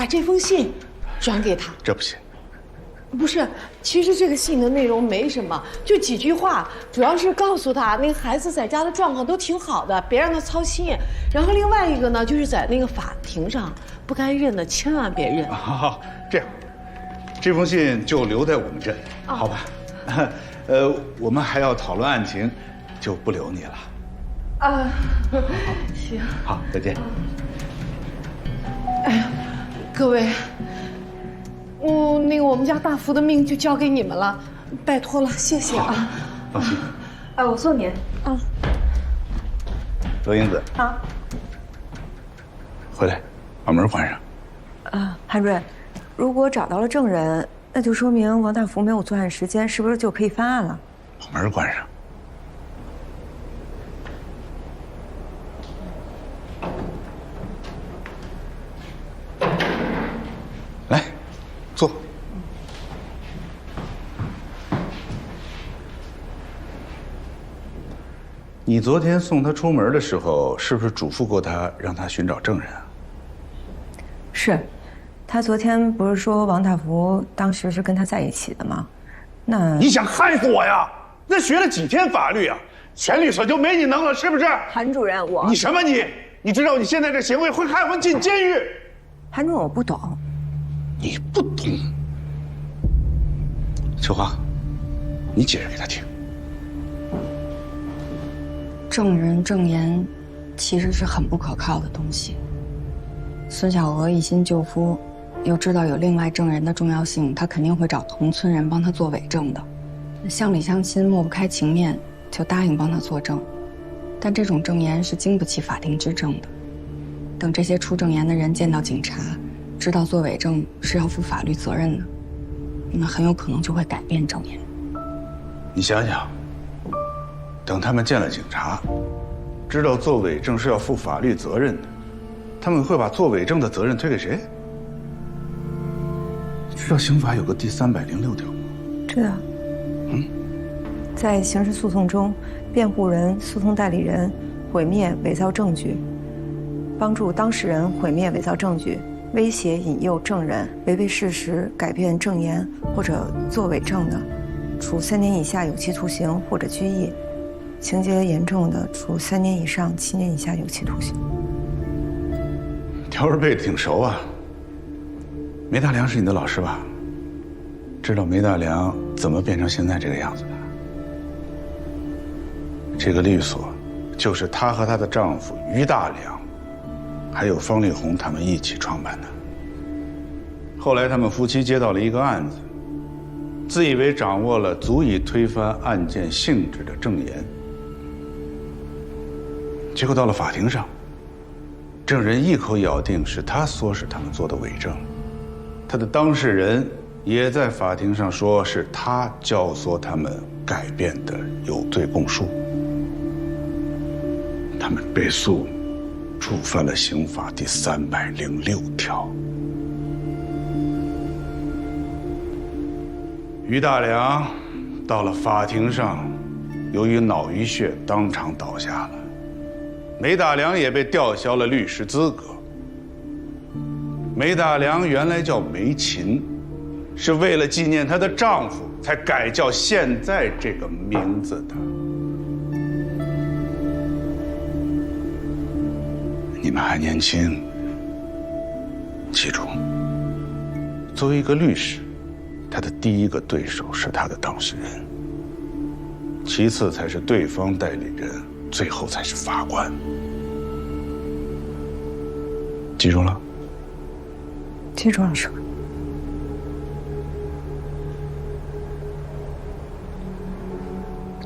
把这封信转给他。这不行。不是，其实这个信的内容没什么，就几句话，主要是告诉他那个孩子在家的状况都挺好的，别让他操心。然后另外一个呢，就是在那个法庭上不该认的千万别认。好，这样，这封信就留在我们这里，好吧？我们还要讨论案情，就不留你了。啊，行。好，再见。哎呀，各位。那个我们家大福的命就交给你们了，拜托了，谢谢啊！放心。我送您。啊，罗英子。啊。回来，把门关上。韩瑞，如果找到了证人，那就说明王大福没有作案时间，是不是就可以翻案了？把门关上。来，坐。你昨天送他出门的时候，是不是嘱咐过他，让他寻找证人啊？是，他昨天不是说王大福当时是跟他在一起的吗？那你想害死我呀？那学了几天法律啊？钱律所就没你能了，是不是？韩主任，你什么你？你知道你现在这行为会害我进监狱？韩主任，我不懂。你不懂。秋华，你解释给他听。证人证言其实是很不可靠的东西。孙小娥一心救夫，又知道有另外证人的重要性，他肯定会找同村人帮他做伪证的。乡里乡亲抹不开情面，就答应帮他作证。但这种证言是经不起法庭质证的。等这些出证言的人见到警察，知道做伪证是要负法律责任的，那很有可能就会改变证言。你想想，等他们见了警察，知道做伪证是要负法律责任的，他们会把做伪证的责任推给谁？知道刑法有个第306条吗？知道。在刑事诉讼中，辩护人、诉讼代理人毁灭、伪造证据，帮助当事人毁灭、伪造证据，威胁、引诱证人违背事实、改变证言或者作伪证的，处3年以下有期徒刑或者拘役；情节严重的，处3年以上7年以下有期徒刑。条儿背得挺熟啊。梅大良是你的老师吧？知道梅大良怎么变成现在这个样子的？这个律所，就是她和她的丈夫于大良，还有方丽红他们一起创办的。后来他们夫妻接到了一个案子，自以为掌握了足以推翻案件性质的证言，结果到了法庭上，证人一口咬定是他唆使他们做的伪证，他的当事人也在法庭上说是他教唆他们改变的有罪供述。他们被诉触犯了刑法第306条。于大良到了法庭上，由于脑淤血当场倒下了。梅大良也被吊销了律师资格。梅大良原来叫梅琴，是为了纪念她的丈夫才改叫现在这个名字的。你们还年轻，记住，作为一个律师，他的第一个对手是他的当事人，其次才是对方代理人，最后才是法官。记住了？记住了，师傅。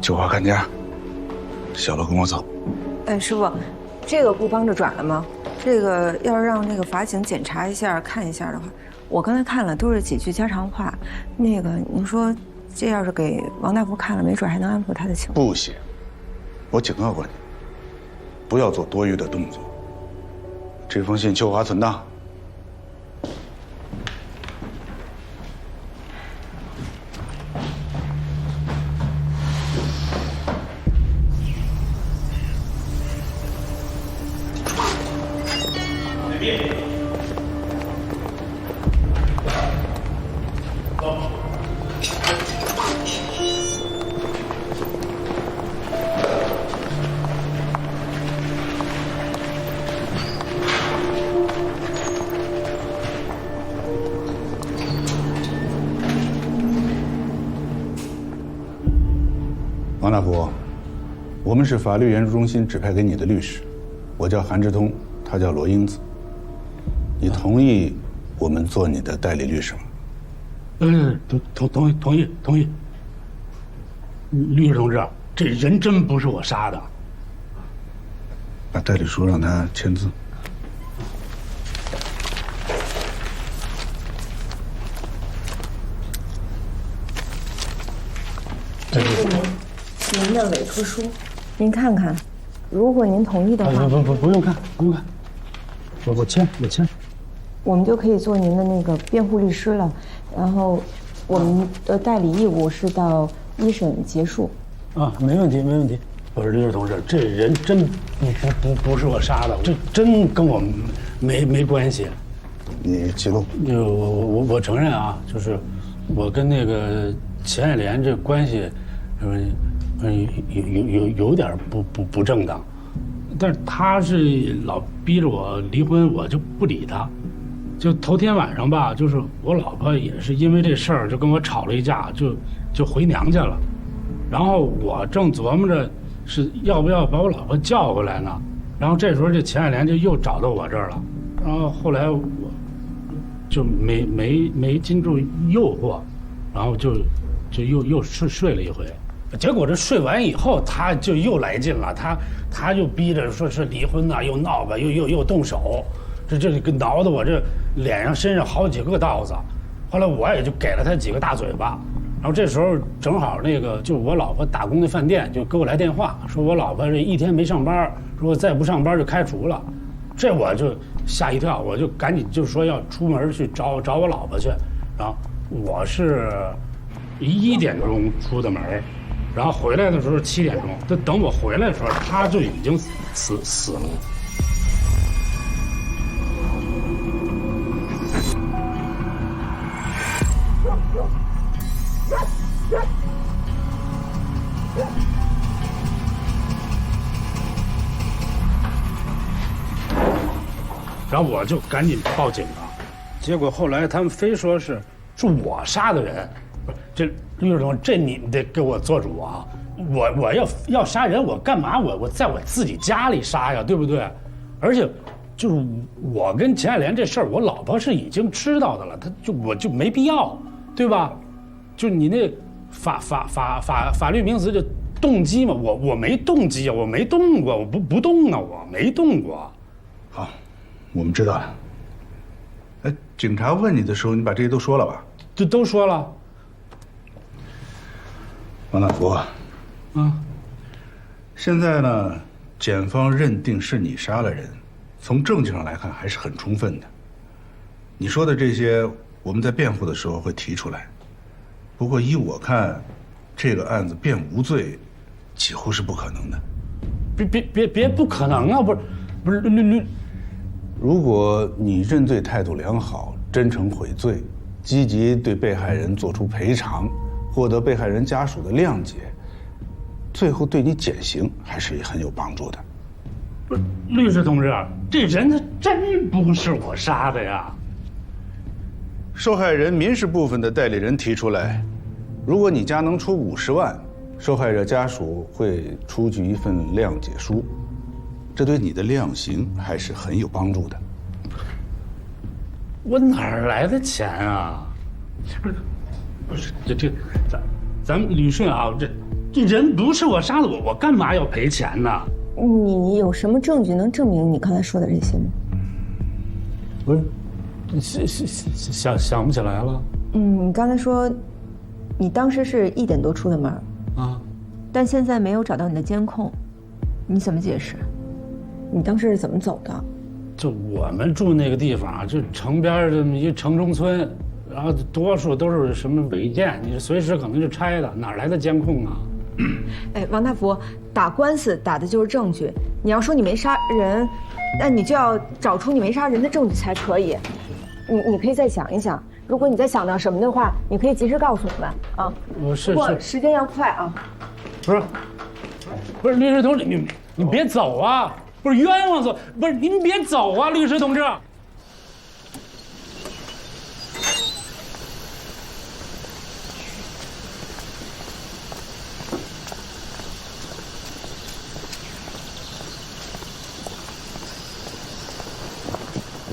就华看家，小楼跟我走。师傅，这个不帮着转了吗？这个要是让那个法警检查一下、看一下的话，我刚才看了，都是几句家常话。那个，您说这要是给王大福看了，没准还能安抚他的情绪。不行，我警告过你，不要做多余的动作。这封信秋华存档。王大福，我们是法律援助中心指派给你的律师，我叫韩志通，他叫罗英子。你同意我们做你的代理律师吗？同意。律师同志，这人真不是我杀的。把代理书让他签字。这是您的委托书，您看看，如果您同意的话，不用看，我签。我们就可以做您的那个辩护律师了。然后，我们的代理义务是到一审结束。啊，没问题。我说律师同志，这人真不是我杀的，这真跟我没关系。你记录。我承认啊，就是我跟那个钱爱莲这关系，有点不正当，但是他是老逼着我离婚，我就不理他。就头天晚上吧，就是我老婆也是因为这事儿就跟我吵了一架，就回娘家了。然后我正琢磨着是要不要把我老婆叫回来呢，然后这时候这钱爱莲就又找到我这儿了。然后后来我就没禁住诱惑，然后就又睡了一回。结果这睡完以后，他就又来劲了，他又逼着说是离婚呐，又闹吧，又动手，这个挠得我这脸上身上好几个刀子。后来我也就给了他几个大嘴巴。然后这时候正好那个就我老婆打工的饭店就给我来电话，说我老婆这一天没上班，说再不上班就开除了。这我就吓一跳，我就赶紧就说要出门去找我老婆去。然后我是1点钟出的门，然后回来的时候7点钟。等我回来的时候，他就已经死了。然后我就赶紧报警了，结果后来他们非说是我杀的人，不是这律师同志，这你得给我做主啊！我要杀人，我干嘛？我在我自己家里杀呀，对不对？而且就是我跟钱爱莲这事儿，我老婆是已经知道的了，我就没必要，对吧？就你那法律名词就动机嘛，我没动机啊，我没动过，我不动啊，我没动过。好。我们知道了。哎，警察问你的时候，你把这些都说了吧？这都说了。王大福，现在呢，检方认定是你杀了人，从证据上来看还是很充分的。你说的这些，我们在辩护的时候会提出来。不过依我看，这个案子辩无罪，几乎是不可能的。别不可能啊！不是如果你认罪态度良好，真诚悔罪，积极对被害人做出赔偿，获得被害人家属的谅解，最后对你减刑还是很有帮助的。不是，律师同志，这人他真不是我杀的呀。受害人民事部分的代理人提出来，如果你家能出50万，受害者家属会出具一份谅解书。这对你的量刑还是很有帮助的。我哪儿来的钱啊？不是咱们捋顺啊，这人不是我杀的，我干嘛要赔钱呢？你有什么证据能证明你刚才说的这些吗？不是，想不起来了。你刚才说，你当时是1点多出的门啊，但现在没有找到你的监控，你怎么解释？你当时是怎么走的？就我们住那个地方，就城边这么一城中村，然后多数都是什么违建，你随时可能就拆的，哪来的监控啊？哎，王大福，打官司打的就是证据。你要说你没杀人，那你就要找出你没杀人的证据才可以。你可以再想一想，如果你再想到什么的话，你可以及时告诉我们啊。不过时间要快啊。不是，律师同志，你别走啊！不是冤枉走，不是您别走啊，律师同志。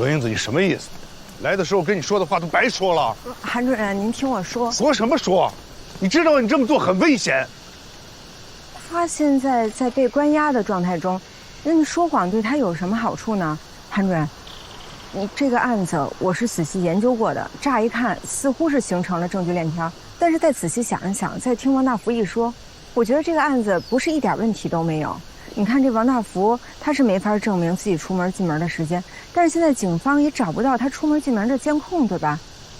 罗英子，你什么意思？来的时候跟你说的话都白说了。韩主任，您听我说，说什么说？你知道你这么做很危险。他现在在被关押的状态中，那你说谎对他有什么好处呢？韩主任，你这个案子我是仔细研究过的，乍一看似乎是形成了证据链条，但是再仔细想一想，再听王大福一说，我觉得这个案子不是一点问题都没有。你看这王大福，他是没法证明自己出门进门的时间，但是现在警方也找不到他出门进门的监控，对吧？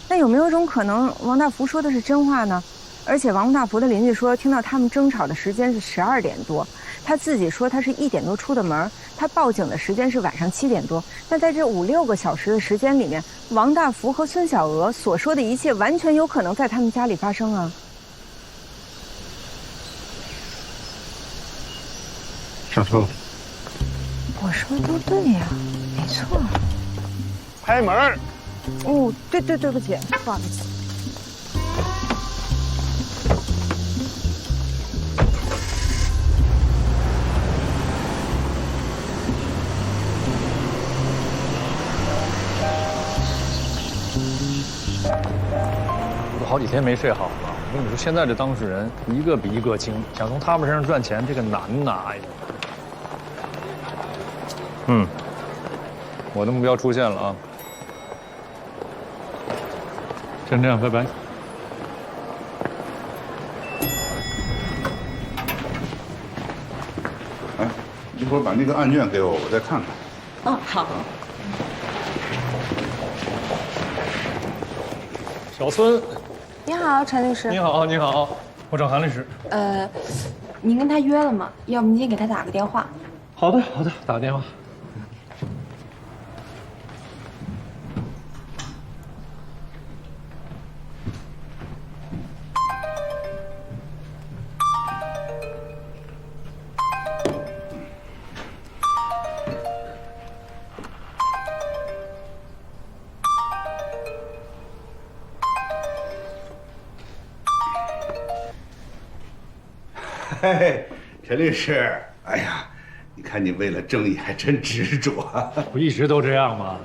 那有没有一种可能，王大福说的是真话呢？而且王大福的邻居说，听到他们争吵的时间是12点多，他自己说他是1点多出的门，他报警的时间是晚上7点多。那在这5、6个小时的时间里面，王大福和孙小娥所说的一切，完全有可能在他们家里发生啊。上车。我说的都对呀，没错。开门。哦，对不起，不好意思。我都好几天没睡好了。我跟你说，现在这当事人一个比一个精，想从他们身上赚钱，这个难呐！哎呀，我的目标出现了啊！先这样，拜拜。哎，一会儿把那个案卷给我，我再看看。哦，好。小孙，你好，陈律师。你好，你好，我找韩律师。您跟他约了吗？要不您先给他打个电话。好的，打个电话。嘿，陈律师，哎呀，你看你为了正义还真执着啊！不一直都这样吗？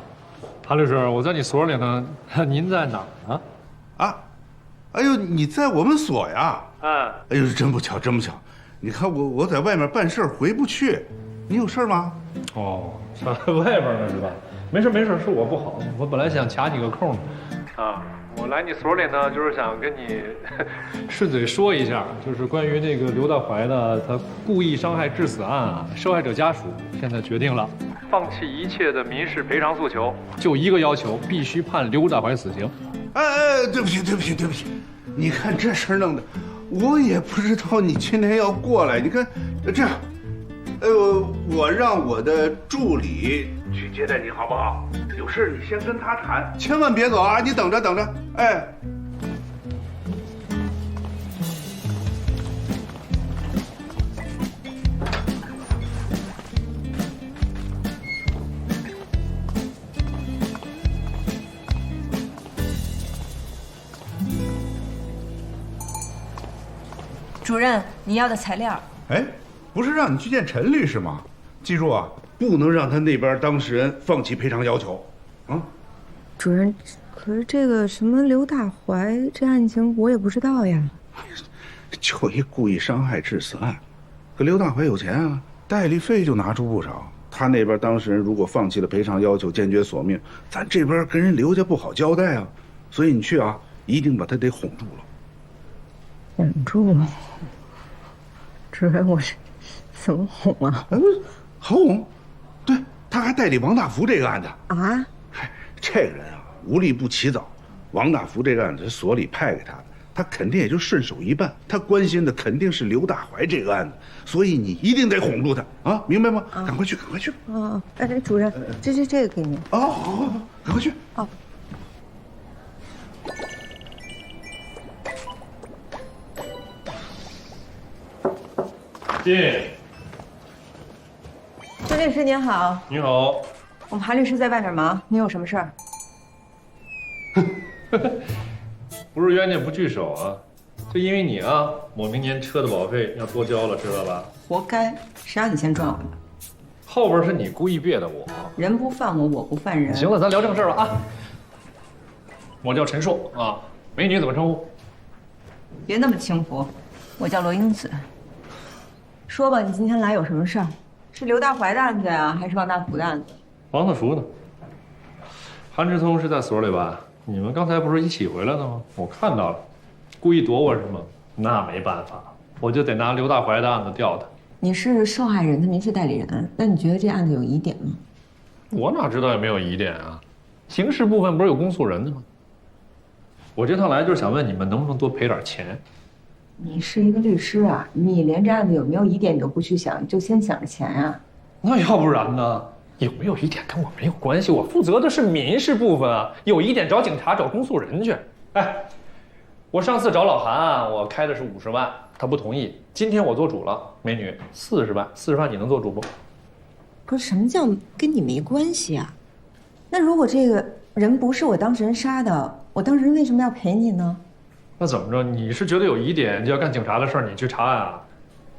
韩律师，我在你所里呢，您在哪儿呢？啊，哎呦，你在我们所呀？哎呦，真不巧，真不巧。你看我在外面办事回不去，你有事吗？哦，在外边呢是吧？没事，是我不好，我本来想卡你个空呢。啊，我来你所里呢，就是想跟你顺嘴说一下，就是关于那个刘大怀呢，他故意伤害致死案啊，受害者家属现在决定了，放弃一切的民事赔偿诉求，就一个要求，必须判刘大怀死刑。哎，对不起，你看这事儿弄的，我也不知道你今天要过来。你看，这样，我让我的助理去接待你，好不好？有事你先跟他谈，千万别走啊！你等着，哎。主任，你要的材料。哎，不是让你去见陈律师吗？记住啊，不能让他那边当事人放弃赔偿要求，啊。主任，可是这个什么刘大怀这案情我也不知道呀。就一故意伤害致死案，可刘大怀有钱啊，代理费就拿出不少。他那边当事人如果放弃了赔偿要求，坚决索命，咱这边跟人刘家不好交代啊。所以你去啊，一定把他得哄住了。哄住了？主任，我是怎么哄啊？好哄，对，他还代理王大福这个案子啊。这个人啊，无利不起早。王大福这个案子是所里派给他的，他肯定也就顺手一办。他关心的肯定是刘大怀这个案子，所以你一定得哄住他啊，明白吗？赶快去。哦，哎，主任，这个给您。哦，好，赶快去。好。进。孙律师您好。你好。我们韩律师在外面忙，您有什么事儿？不是冤家不聚首啊，就因为你啊，我明年车的保费要多交了，知道吧？活该，谁让你先撞我的？后边是你故意别的我。人不犯我，我不犯人。行了，咱聊正事了啊。我叫陈硕啊，美女怎么称呼？别那么轻浮，我叫罗英子。说吧，你今天来有什么事儿？是刘大怀的案子呀，还是王大福的案子？王大福呢？韩志聪是在所里吧？你们刚才不是一起回来的吗？我看到了，故意躲我是吗？那没办法，我就得拿刘大怀的案子调他。你是受害人的民事代理人，那你觉得这案子有疑点吗？我哪知道有没有疑点啊？刑事部分不是有公诉人的吗？我这趟来就是想问你们能不能多赔点钱。你是一个律师啊，你连这案子有没有疑点你都不去想，就先想着钱啊？那要不然呢？有没有疑点跟我没有关系，我负责的是民事部分啊。有疑点找警察找公诉人去。哎，我上次找老韩啊，我开的是50万，他不同意。今天我做主了，美女，40万，40万你能做主不？不是，什么叫跟你没关系啊？那如果这个人不是我当事人杀的，我当事人为什么要赔你呢？那怎么着？你是觉得有疑点就要干警察的事儿，你去查案啊？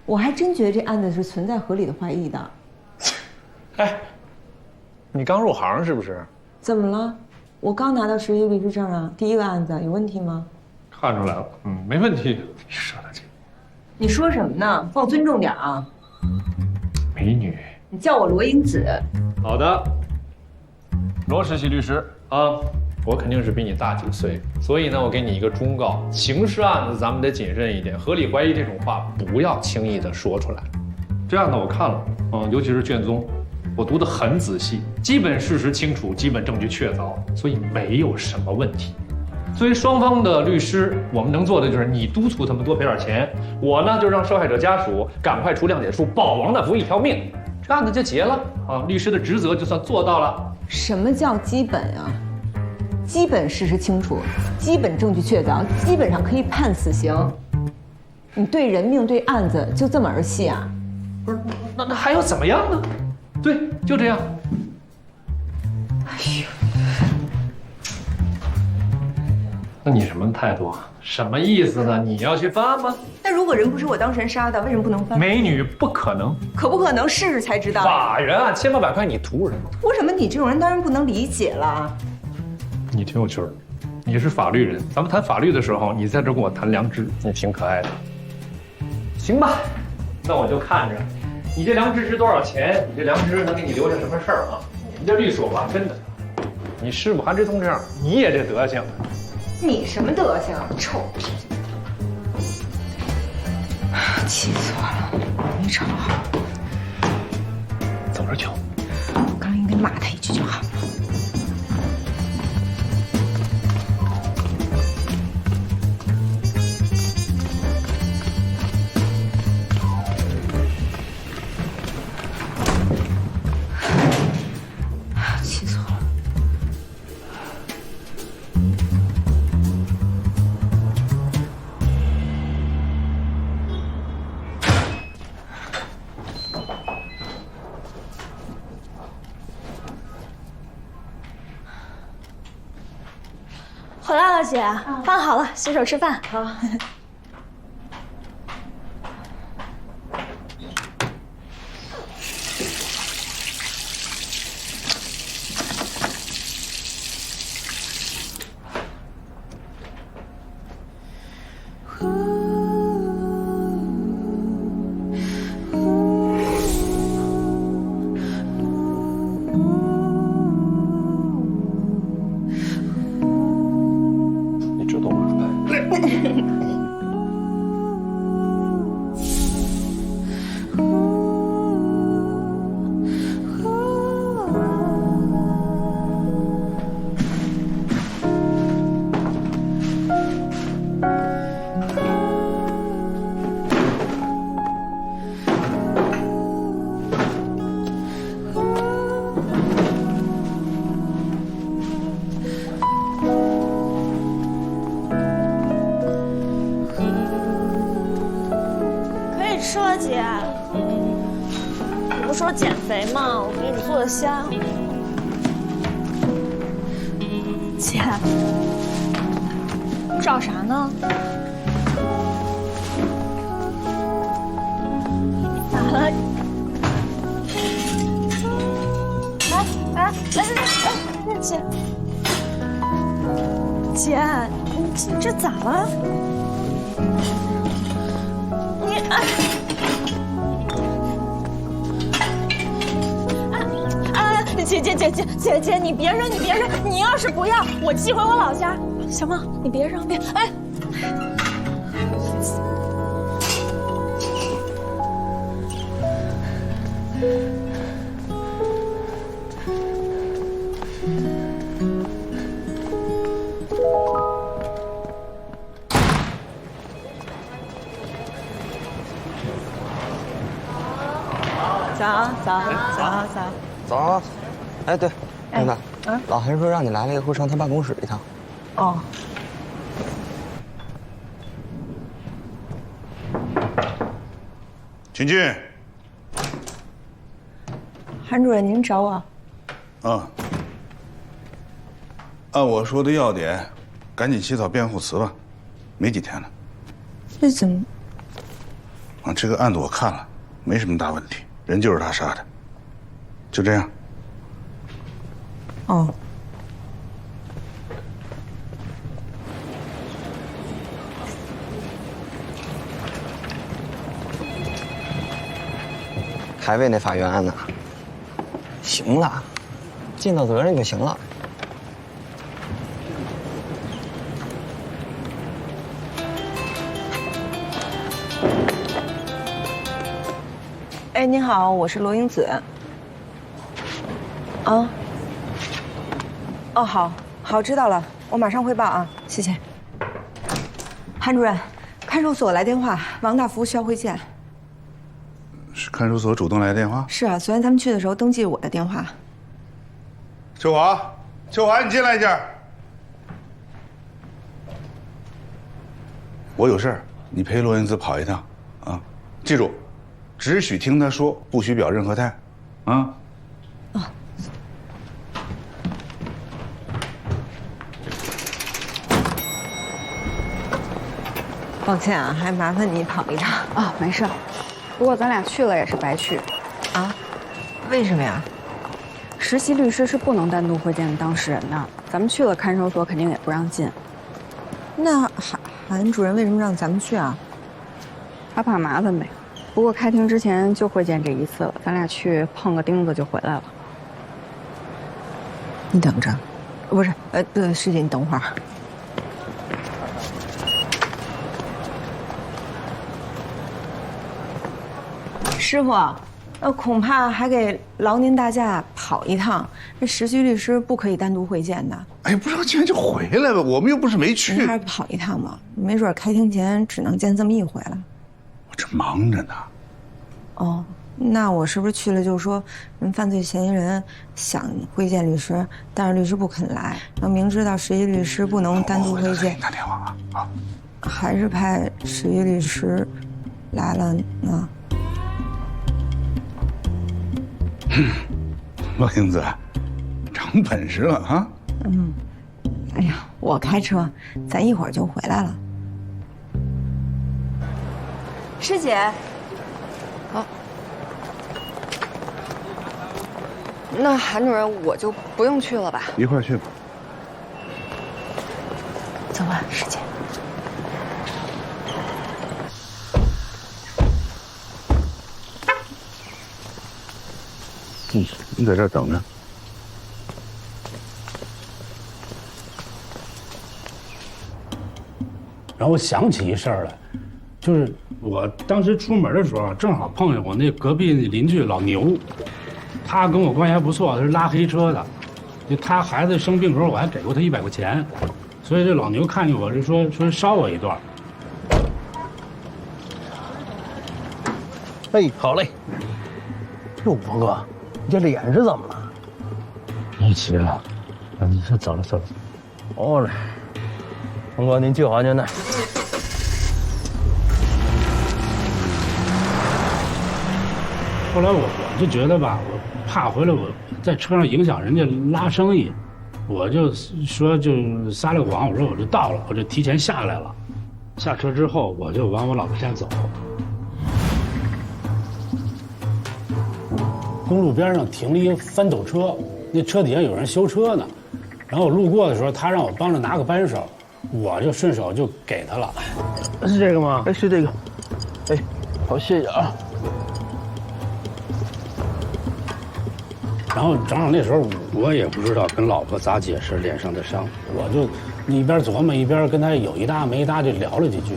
我还真觉得这案子是存在合理的怀疑的。哎，你刚入行是不是？怎么了？我刚拿到实习律师证啊，第一个案子有问题吗？看出来了，没问题。你说的这，你说什么呢？放尊重点啊！美女，你叫我罗英子。好的，罗实习律师啊，我肯定是比你大几岁，所以呢，我给你一个忠告：刑事案子咱们得谨慎一点，合理怀疑这种话不要轻易的说出来。这案子我看了，尤其是卷宗，我读得很仔细，基本事实清楚，基本证据确凿，所以没有什么问题。作为双方的律师，我们能做的就是你督促他们多赔点钱，我呢就让受害者家属赶快出谅解书，保王大福一条命，这案子就结了啊！律师的职责就算做到了。什么叫基本啊？基本事实清楚，基本证据确凿，基本上可以判死刑。你对人命对案子就这么儿戏啊？不是，那还要怎么样呢？对，就这样。哎呦，那你什么态度啊？什么意思呢？你要去翻吗？那如果人不是我当事人杀的，为什么不能翻？美女，不可能。可不可能？试试才知道。法源啊，千八百块，你图什么？图什么？你这种人当然不能理解了。你挺有趣儿，你是法律人，咱们谈法律的时候，你在这跟我谈良知，你挺可爱的。行吧，那我就看着你这良知值多少钱，你这良知能给你留下什么事儿啊？你这律所吧，真的，你师傅韩志聪这样，你也这德行。你什么德行？臭屁！气死我了，没吵好。走着瞧。我刚应该骂他一句就好了。气死我了！回来了，姐，饭好了，洗手吃饭。好。吃了，姐。你不说减肥吗？我给你做的虾。姐，找啥呢？咋了？姐，姐，你这咋了？你姐，你别扔，你要是不要，我寄回我老家，行吗？你别扔，哎。早，哎，对，玲子，老韩说让你来了以后上他办公室一趟。哦，请进。韩主任，您找我？按我说的要点，赶紧起草辩护词吧，没几天了。这怎么？这个案子我看了，没什么大问题，人就是他杀的，就这样。哦。台北那法院案呢？行了，尽到责任就行了。哎，您好，我是罗英子。啊？哦，好，知道了，我马上汇报啊，谢谢。韩主任，看守所来电话，王大福需要会见。是看守所主动来电话？是啊，昨天他们去的时候登记我的电话。秋华，你进来一下。我有事儿，你陪罗英子跑一趟，啊，记住，只许听他说，不许表任何态，啊。抱歉啊，还麻烦你跑一趟啊，没事。不过咱俩去了也是白去。啊？为什么呀？实习律师是不能单独会见当事人的，咱们去了看守所肯定也不让进。那韩主任为什么让咱们去啊？他怕麻烦呗。不过开庭之前就会见这一次了，咱俩去碰个钉子就回来了。你等着，不是，对，师姐你等会儿。师傅，恐怕还给劳您大驾跑一趟。这实习律师不可以单独会见的。哎，不知道既然就回来吧，我们又不是没去。您还是跑一趟吧，没准开庭前只能见这么一回了。我这忙着呢。哦，那我是不是去了就说人犯罪嫌疑人想会见律师，但是律师不肯来，要明知道实习律师不能单独会见，打电话啊，还是派实习律师来了呢？罗英子，长本事了啊！哎呀，我开车，咱一会儿就回来了。师姐，好。那韩主任我就不用去了吧？一块儿去吧。走吧，师姐。你在这儿等着。然后我想起一事儿来，就是我当时出门的时候，正好碰见我那隔壁邻居老牛，他跟我关系还不错，他是拉黑车的，就他孩子生病时候我还给过他100块钱，所以这老牛看见我就说捎我一段。哎，好嘞。哟，鹏哥，你这脸是怎么了？没起了，你说走了。哦嘞，鹏哥您就好您那。后来我就觉得吧，我怕回来我在车上影响人家拉生意，我就说就撒了个谎，我说我就到了，我就提前下来了。下车之后我就往我老婆家走。公路边上停了一个翻斗车，那车底下有人修车呢，然后我路过的时候，他让我帮着拿个扳手，我就顺手就给他了。是这个吗？哎，是这个。哎，好，谢谢啊。然后正好那时候我也不知道跟老婆咋解释脸上的伤，我就一边琢磨一边跟他有一搭没一搭就聊了几句。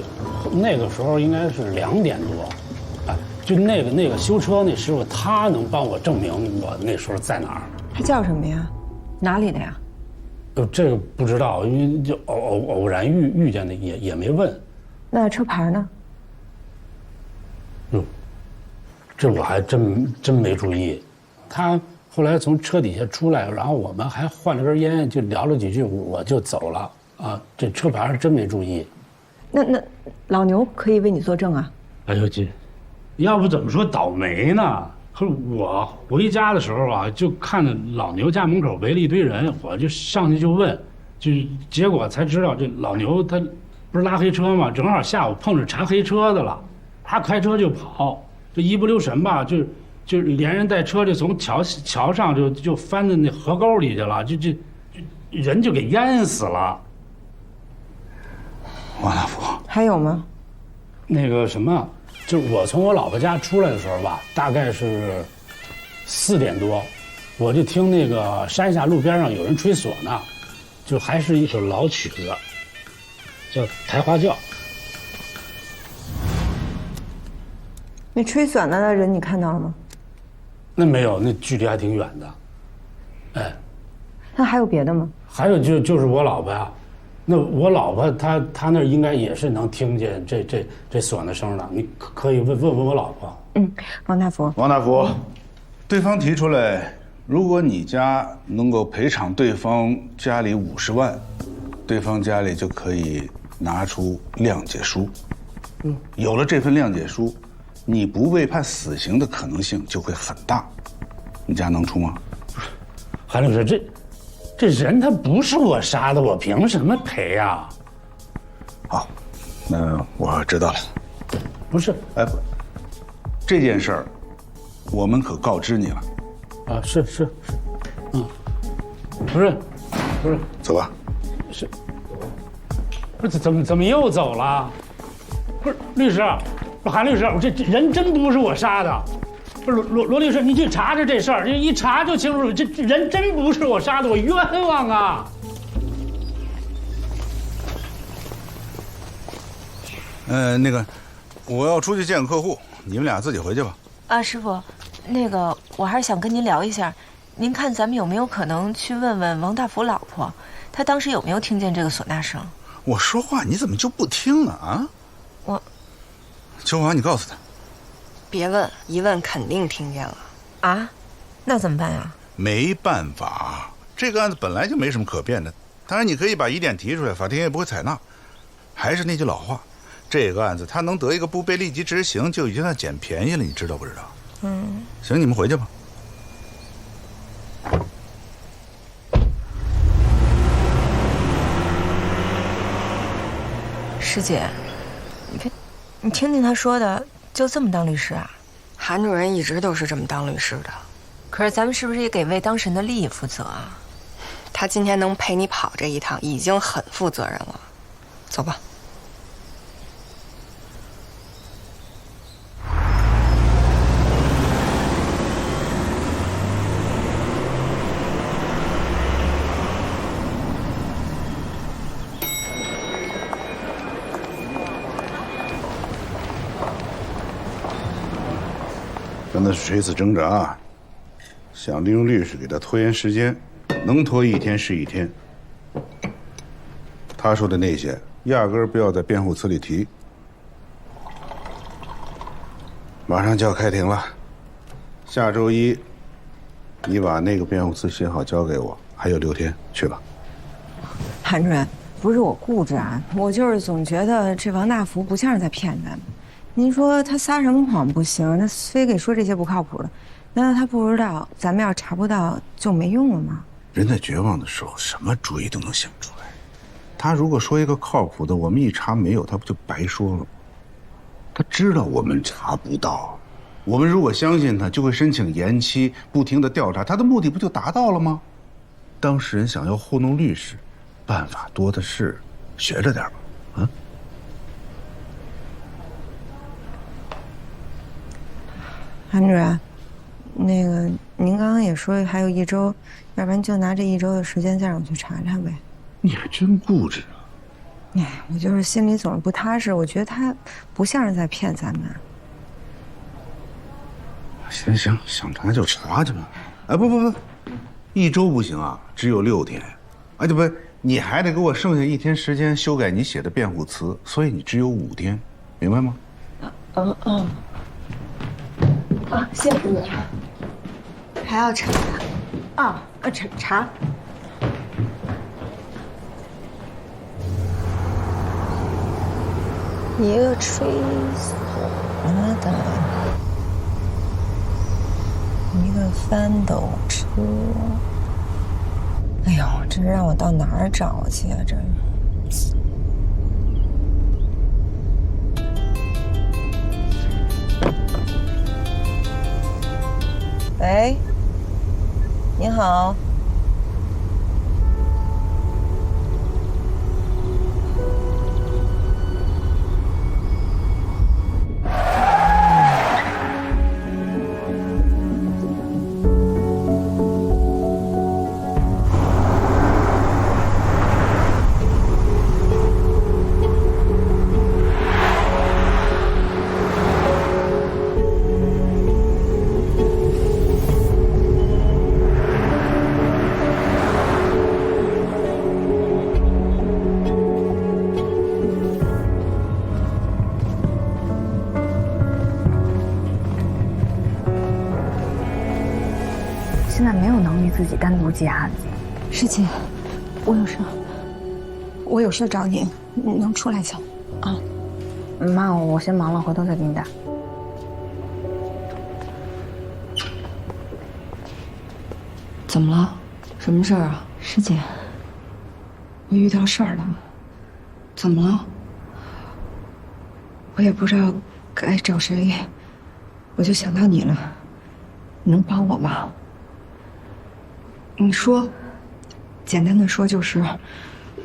那个时候应该是2点多，啊，就那个修车那师傅，他能帮我证明我那时候在哪儿。他叫什么呀？哪里的呀？这个不知道，因为就偶然遇见的，也没问。那车牌呢？这我还真没注意。他后来从车底下出来，然后我们还换了根烟，就聊了几句，我就走了啊。这车牌还真没注意。那老牛可以为你作证啊。哎呦姐，要不怎么说倒霉呢？我回家的时候啊，就看着老牛家门口围了一堆人，我就上去就问，就是结果才知道这老牛他不是拉黑车吗？正好下午碰着查黑车的了，他开车就跑，这一不留神吧，就连人带车就从桥上就翻到那河沟里去了，就人就给淹死了。王大夫，还有吗？那个什么，就是我从我老婆家出来的时候吧，大概是4点多，我就听那个山下路边上有人吹唢呐，就还是一首老曲子，叫《抬花轿》。那吹唢呐的人你看到了吗？那没有，那距离还挺远的。哎，那还有别的吗？还有就是我老婆呀，那我老婆她那应该也是能听见这唢呐声的，你可以问我老婆。王大夫。王大夫，对方提出来，如果你家能够赔偿对方家里50万，对方家里就可以拿出谅解书。有了这份谅解书，你不被判死刑的可能性就会很大。你家能出吗？韩律师，这人他不是我杀的，我凭什么赔呀？好，那我知道了。不是，哎，这件事儿，我们可告知你了。啊，是，不是，走吧。是，不是怎么又走了？不是律师，韩律师，这人真不是我杀的。不是罗律师，你去查查这事儿，一查就清楚了。这人真不是我杀的，我冤枉啊！那个，我要出去见个客户，你们俩自己回去吧。啊，师傅，那个我还是想跟您聊一下，您看咱们有没有可能去问问王大福老婆，她当时有没有听见这个唢呐声？我说话你怎么就不听呢？啊？秋华，你告诉他。别问，一问肯定听见了。啊？那怎么办呀？没办法，这个案子本来就没什么可辩的。当然，你可以把疑点提出来，法庭也不会采纳。还是那句老话，这个案子他能得一个不被立即执行，就已经算捡便宜了，你知道不知道？行，你们回去吧。师姐，你听听他说的，就这么当律师啊？韩主任一直都是这么当律师的。可是咱们是不是也给为当事人的利益负责啊？他今天能陪你跑这一趟，已经很负责任了。走吧。跟他垂死挣扎，想利用律师给他拖延时间，能拖1天是1天。他说的那些，压根儿不要在辩护词里提。马上就要开庭了，下周1，你把那个辩护词写好交给我，还有6天，去吧。韩主任，不是我固执啊，我就是总觉得这王大福不像是在骗咱们。您说他撒什么谎不行，他非给说这些不靠谱的，难道他不知道咱们要查不到就没用了吗？人在绝望的时候，什么主意都能想出来。他如果说一个靠谱的，我们一查没有，他不就白说了吗？他知道我们查不到，我们如果相信他，就会申请延期，不停地调查，他的目的不就达到了吗？当事人想要糊弄律师，办法多的是，学着点吧，啊。韩主任，那个您刚刚也说还有1周，要不然就拿这1周的时间再让我去查查呗。你还真固执啊！哎，我就是心里总是不踏实，我觉得他不像是在骗咱们。行行，想查就查去吧。哎，不，1周不行啊，只有6天。哎，对不对？你还得给我剩下1天时间修改你写的辩护词，所以你只有5天，明白吗？谢谢你。还要查？查。一个吹死了的，一个翻斗车。哎呦，这是让我到哪儿找去啊？这。喂，您好。现在没有能力自己单独接案子。师姐，我有事找你，你能出来一下吗？啊，妈，我先忙了，回头再给你打。怎么了？什么事儿啊？师姐，我遇到事儿了。怎么了？我也不知道该找谁，我就想到你了，你能帮我吗？你说，简单的说就是，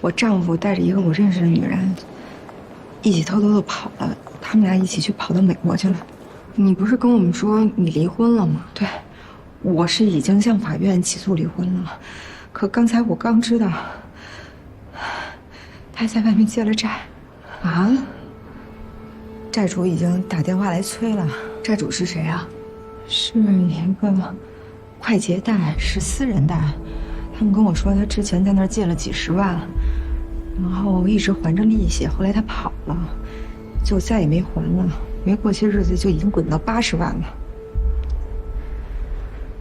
我丈夫带着一个我认识的女人，一起偷偷的跑了，他们俩一起去跑到美国去了。你不是跟我们说你离婚了吗？对，我是已经向法院起诉离婚了，可刚才我刚知道，他在外面借了债。啊？债主已经打电话来催了。债主是谁啊？是一个快捷贷，是私人贷。他们跟我说，他之前在那儿借了几十万，然后一直还着利息。后来他跑了，就再也没还了。没过些日子就已经滚到80万了。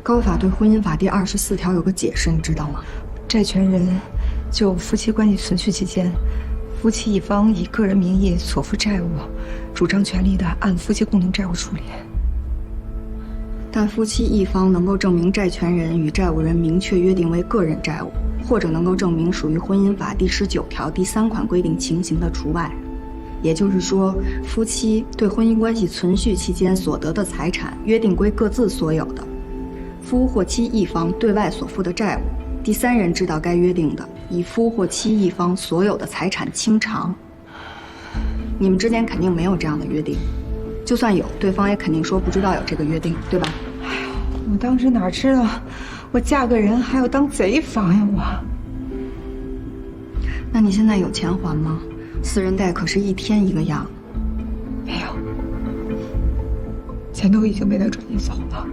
高法对婚姻法第24条有个解释，你知道吗？债权人就夫妻关系存续期间，夫妻一方以个人名义所负债务，主张权利的按夫妻共同债务处理。但夫妻一方能够证明债权人与债务人明确约定为个人债务，或者能够证明属于婚姻法第19条第3款规定情形的除外。也就是说，夫妻对婚姻关系存续期间所得的财产约定归各自所有的，夫或妻一方对外所负的债务，第三人知道该约定的，以夫或妻一方所有的财产清偿。你们之间肯定没有这样的约定，就算有，对方也肯定说不知道有这个约定，对吧？我当时哪知道，我嫁个人还要当贼房呀我。那你现在有钱还吗？私人贷可是一天一个样。没有，钱都已经被他转移走了。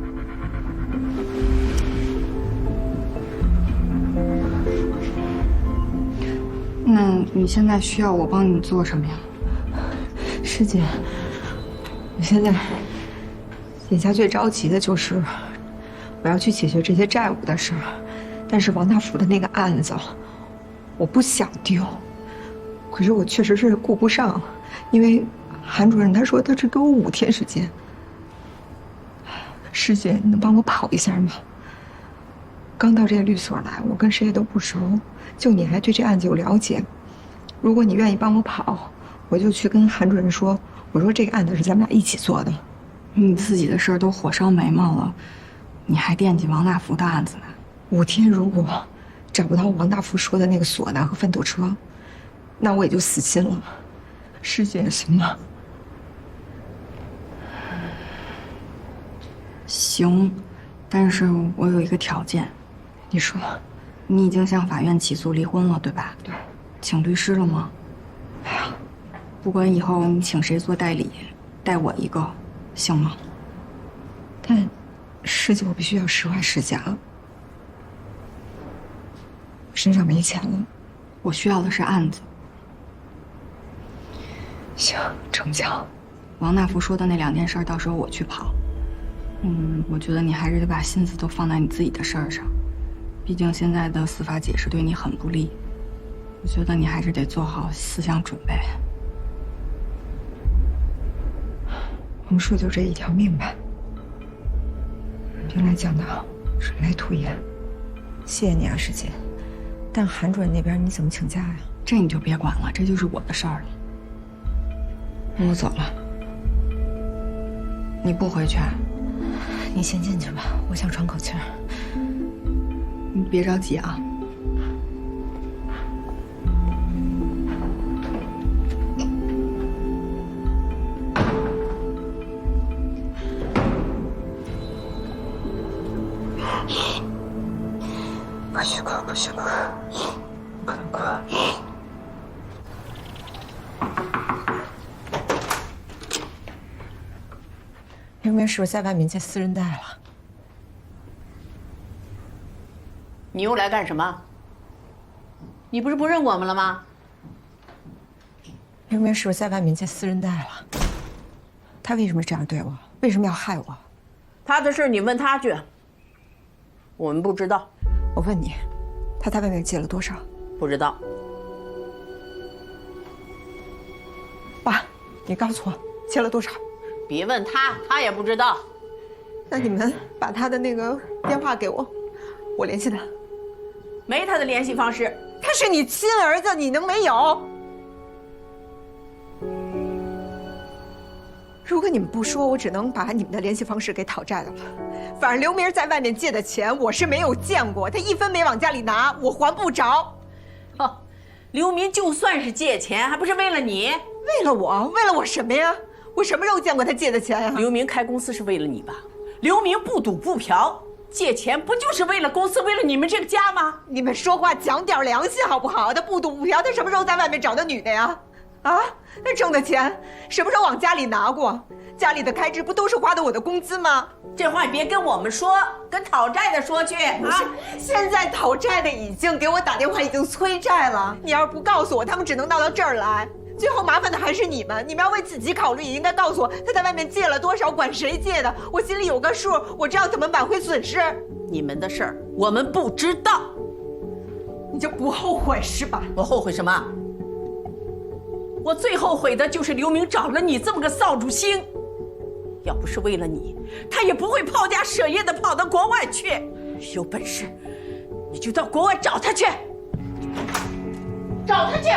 那你现在需要我帮你做什么呀？师姐，我现在眼下最着急的就是我要去解决这些债务的事儿，但是王大福的那个案子，我不想丢，可是我确实是顾不上，因为韩主任他说他只给我5天时间。师姐，你能帮我跑一下吗？刚到这个律所来，我跟谁也都不熟，就你还对这案子有了解。如果你愿意帮我跑，我就去跟韩主任说，我说这个案子是咱们俩一起做的。你自己的事儿都火烧眉毛了，你还惦记王大福的案子呢。5天如果找不到王大福说的那个唢呐和奋斗车，那我也就死心了。师姐行吗？行，但是我有一个条件。你说。你已经向法院起诉离婚了，对吧？对。请律师了吗？哎呀，不管以后你请谁做代理，带我一个，行吗？但，师姐，我必须要实话实讲。我身上没钱了，我需要的是案子。行，成交。王大福说的那2件事，到时候我去跑。我觉得你还是得把心思都放在你自己的事儿上，毕竟现在的司法解释对你很不利。我觉得你还是得做好思想准备。红树就这一条命吧。原来讲的好，人来兔眼。谢谢你啊，师姐。但韩主任那边你怎么请假呀？这你就别管了，这就是我的事儿了。那我走了。你不回去啊？你先进去吧，我想喘口气儿。你别着急啊。不许哭，不许哭，不能哭。刘明是不是在外面借私人贷了？你又来干什么？你不是不认我们了吗？刘明是不是在外面借私人贷了？他为什么这样对我？为什么要害我？他的事你问他去，我们不知道。我问你，他在外面借了多少？不知道。爸，你告诉我借了多少？别问他，他也不知道。那你们把他的那个电话给我，我联系他。没他的联系方式。他是你亲儿子，你能没有？如果你们不说，我只能把你们的联系方式给讨债的了。反正刘明在外面借的钱，我是没有见过，他1分没往家里拿，我还不着。哦，刘明就算是借钱，还不是为了你？为了我？为了我什么呀？我什么时候见过他借的钱呀？刘明开公司是为了你吧？刘明不赌不嫖，借钱不就是为了公司，为了你们这个家吗？你们说话讲点良心好不好？他不赌不嫖，他什么时候在外面找的女的呀？啊，那挣的钱什么时候往家里拿过？家里的开支不都是花的我的工资吗？这话你别跟我们说，跟讨债的说去啊！现在讨债的已经给我打电话，已经催债了。你要是不告诉我，他们只能闹到这儿来。最后麻烦的还是你们，你们要为自己考虑，也应该告诉我他在外面借了多少，管谁借的，我心里有个数，我知道怎么挽回损失。你们的事儿我们不知道，你就不后悔是吧？我后悔什么？我最后悔的就是刘明找了你这么个扫帚星，要不是为了你，他也不会抛家舍业的跑到国外去。有本事，你就到国外找他去，找他去。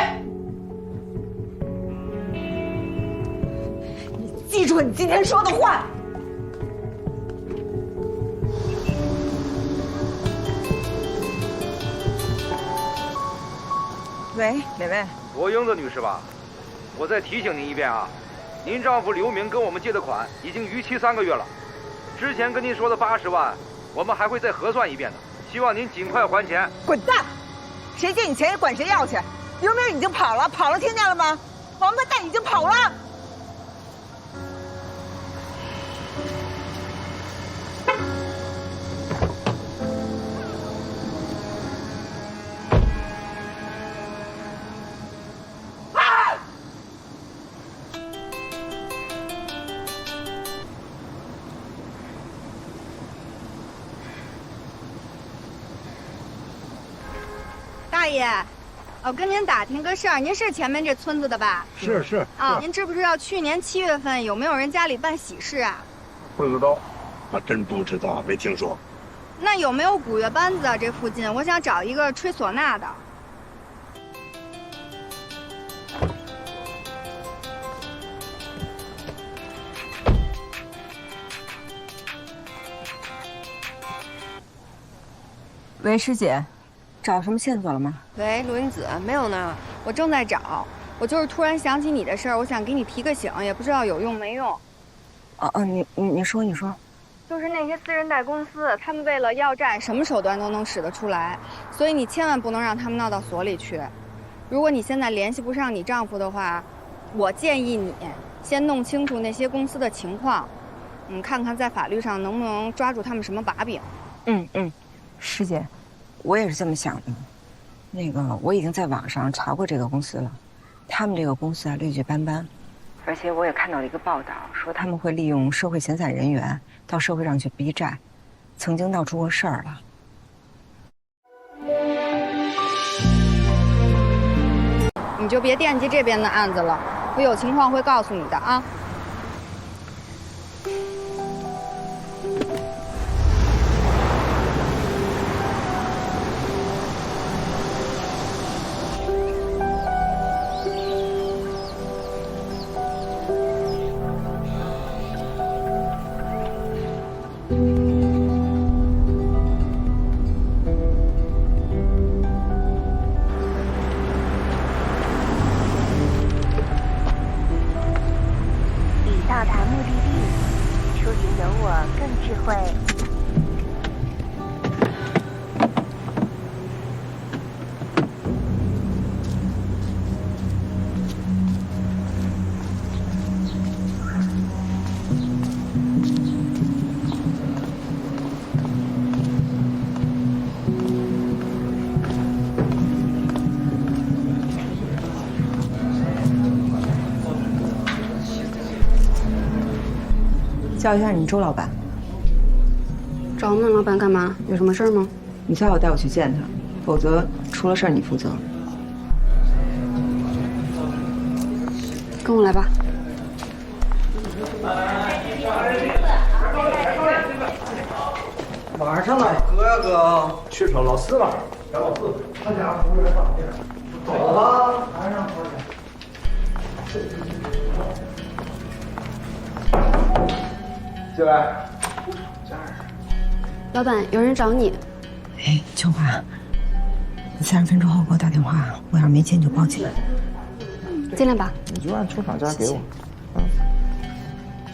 你记住你今天说的话。喂，哪位？罗英子女士吧？我再提醒您一遍啊，您丈夫刘明跟我们借的款已经逾期3个月了，之前跟您说的80万，我们还会再核算一遍的，希望您尽快还钱。滚蛋！谁借你钱也管谁要去。刘明已经跑了，听见了吗？王八蛋已经跑了。大爷，我跟您打听个事儿，您是前面这村子的吧？是。啊，您知不知道去年7月份有没有人家里办喜事啊？不知道，还真不知道，没听说。那有没有古乐班子啊？这附近我想找一个吹唢呐的。喂，师姐，找什么线索了吗？喂，罗云子，没有呢，我正在找。我就是突然想起你的事儿，我想给你提个醒，也不知道有用没用。你说。就是那些私人贷公司，他们为了要债，什么手段都能使得出来，所以你千万不能让他们闹到所里去。如果你现在联系不上你丈夫的话，我建议你先弄清楚那些公司的情况，看看在法律上能不能抓住他们什么把柄。师姐，我也是这么想的。那个，我已经在网上查过这个公司了，他们这个公司啊劣迹斑斑，而且我也看到了一个报道，说他们会利用社会闲散人员到社会上去逼债，曾经闹出过事儿了。你就别惦记这边的案子了，我有情况会告诉你的啊。到达目的地，出行有我更智慧。叫一下你们周老板。找我们老板干嘛？有什么事儿吗？你最好带我去见他，否则出了事儿你负责。跟我来吧。马上来，哥哥去找老四了。找老四，他家服务员放店。走吧，还让服务员。进来。老板，有人找你。哎，秋华，你30分钟后给我打电话，我要是没接你就报警。进来吧。你就按出厂价给我。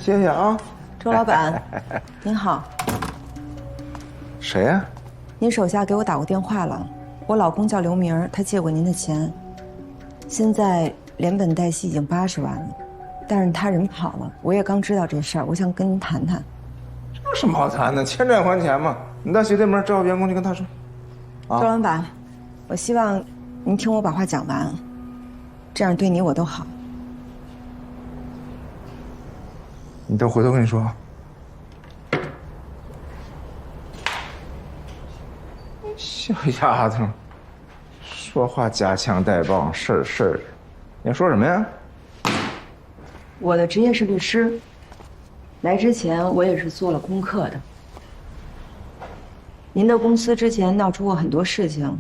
谢谢啊，周老板，您好。谁呀？您手下给我打过电话了，我老公叫刘明，他借过您的钱，现在连本带息已经80万了，但是他人跑了，我也刚知道这事儿，我想跟您谈谈。这有什么好谈的？欠债还钱嘛。你到斜对门招员工去跟他说。周老板，我希望您听我把话讲完，这样对你我都好。你等回头跟你说。小丫头，说话夹枪带棒，事儿事儿的。你要说什么呀？我的职业是律师，来之前我也是做了功课的。您的公司之前闹出过很多事情，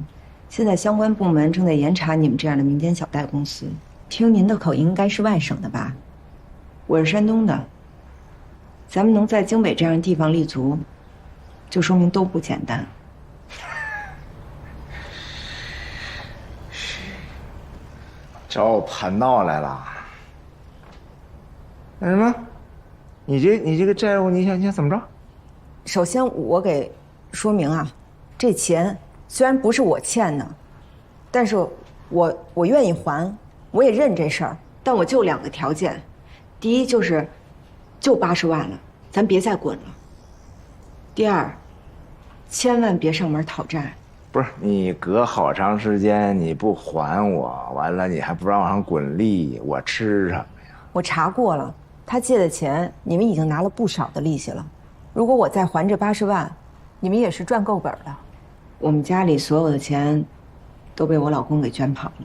现在相关部门正在严查你们这样的民间小贷公司。听您的口音，应该是外省的吧？我是山东的。咱们能在京北这样的地方立足，就说明都不简单。找我盘闹来了？那什么，你这个债务，你想怎么着？首先，我给说明啊，这钱虽然不是我欠的，但是我愿意还，我也认这事儿，但我就2个条件，第一就80万了，咱别再滚了。第二，千万别上门讨债。不是你隔好长时间你不还我，完了你还不让我上滚利，我吃什么呀？我查过了，他借的钱你们已经拿了不少的利息了，如果我再还这80万，你们也是赚够本的。我们家里所有的钱都被我老公给捐跑了。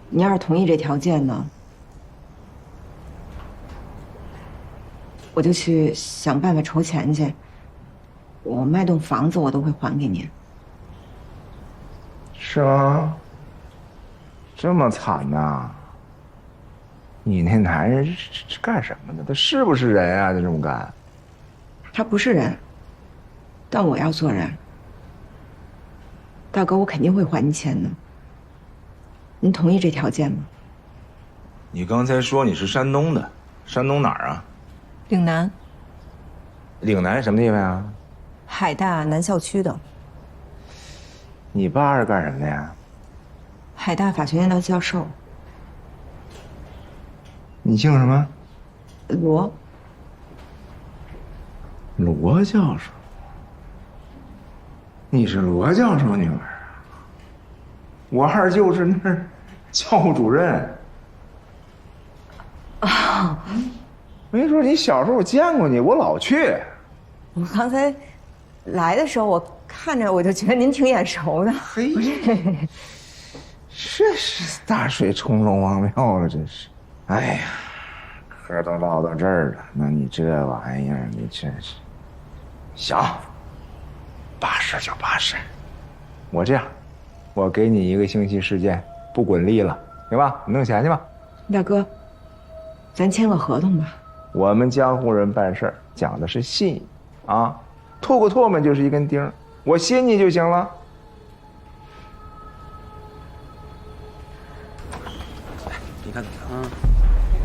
你要是同意这条件呢，我就去想办法筹钱去。我卖栋房子我都会还给您。是吗？这么惨呐？你那男人是干什么的？他是不是人啊？他这么干？他不是人，但我要做人。大哥，我肯定会还你钱的。您同意这条件吗？你刚才说你是山东的，山东哪儿啊？岭南。岭南什么地方呀？海大南校区的。你爸是干什么的呀？海大法学院的教授。你姓什么？罗。罗教授。你是罗教授女儿啊？我二舅是那儿教务主任。啊，没说你小时候见过你，我老去。我刚才来的时候，我看着我就觉得您挺眼熟的。嘿，这是大水冲龙王庙了，这是。哎呀，嗑都唠到这儿了，那你这玩意儿，你真是。行，巴适就巴适。我这样，我给你1个星期时间，不滚利了，行吧？你弄钱去吧。大哥，咱签个合同吧。我们江湖人办事儿讲的是信义啊，吐个唾沫就是一根钉，我信你就行了。你看啊，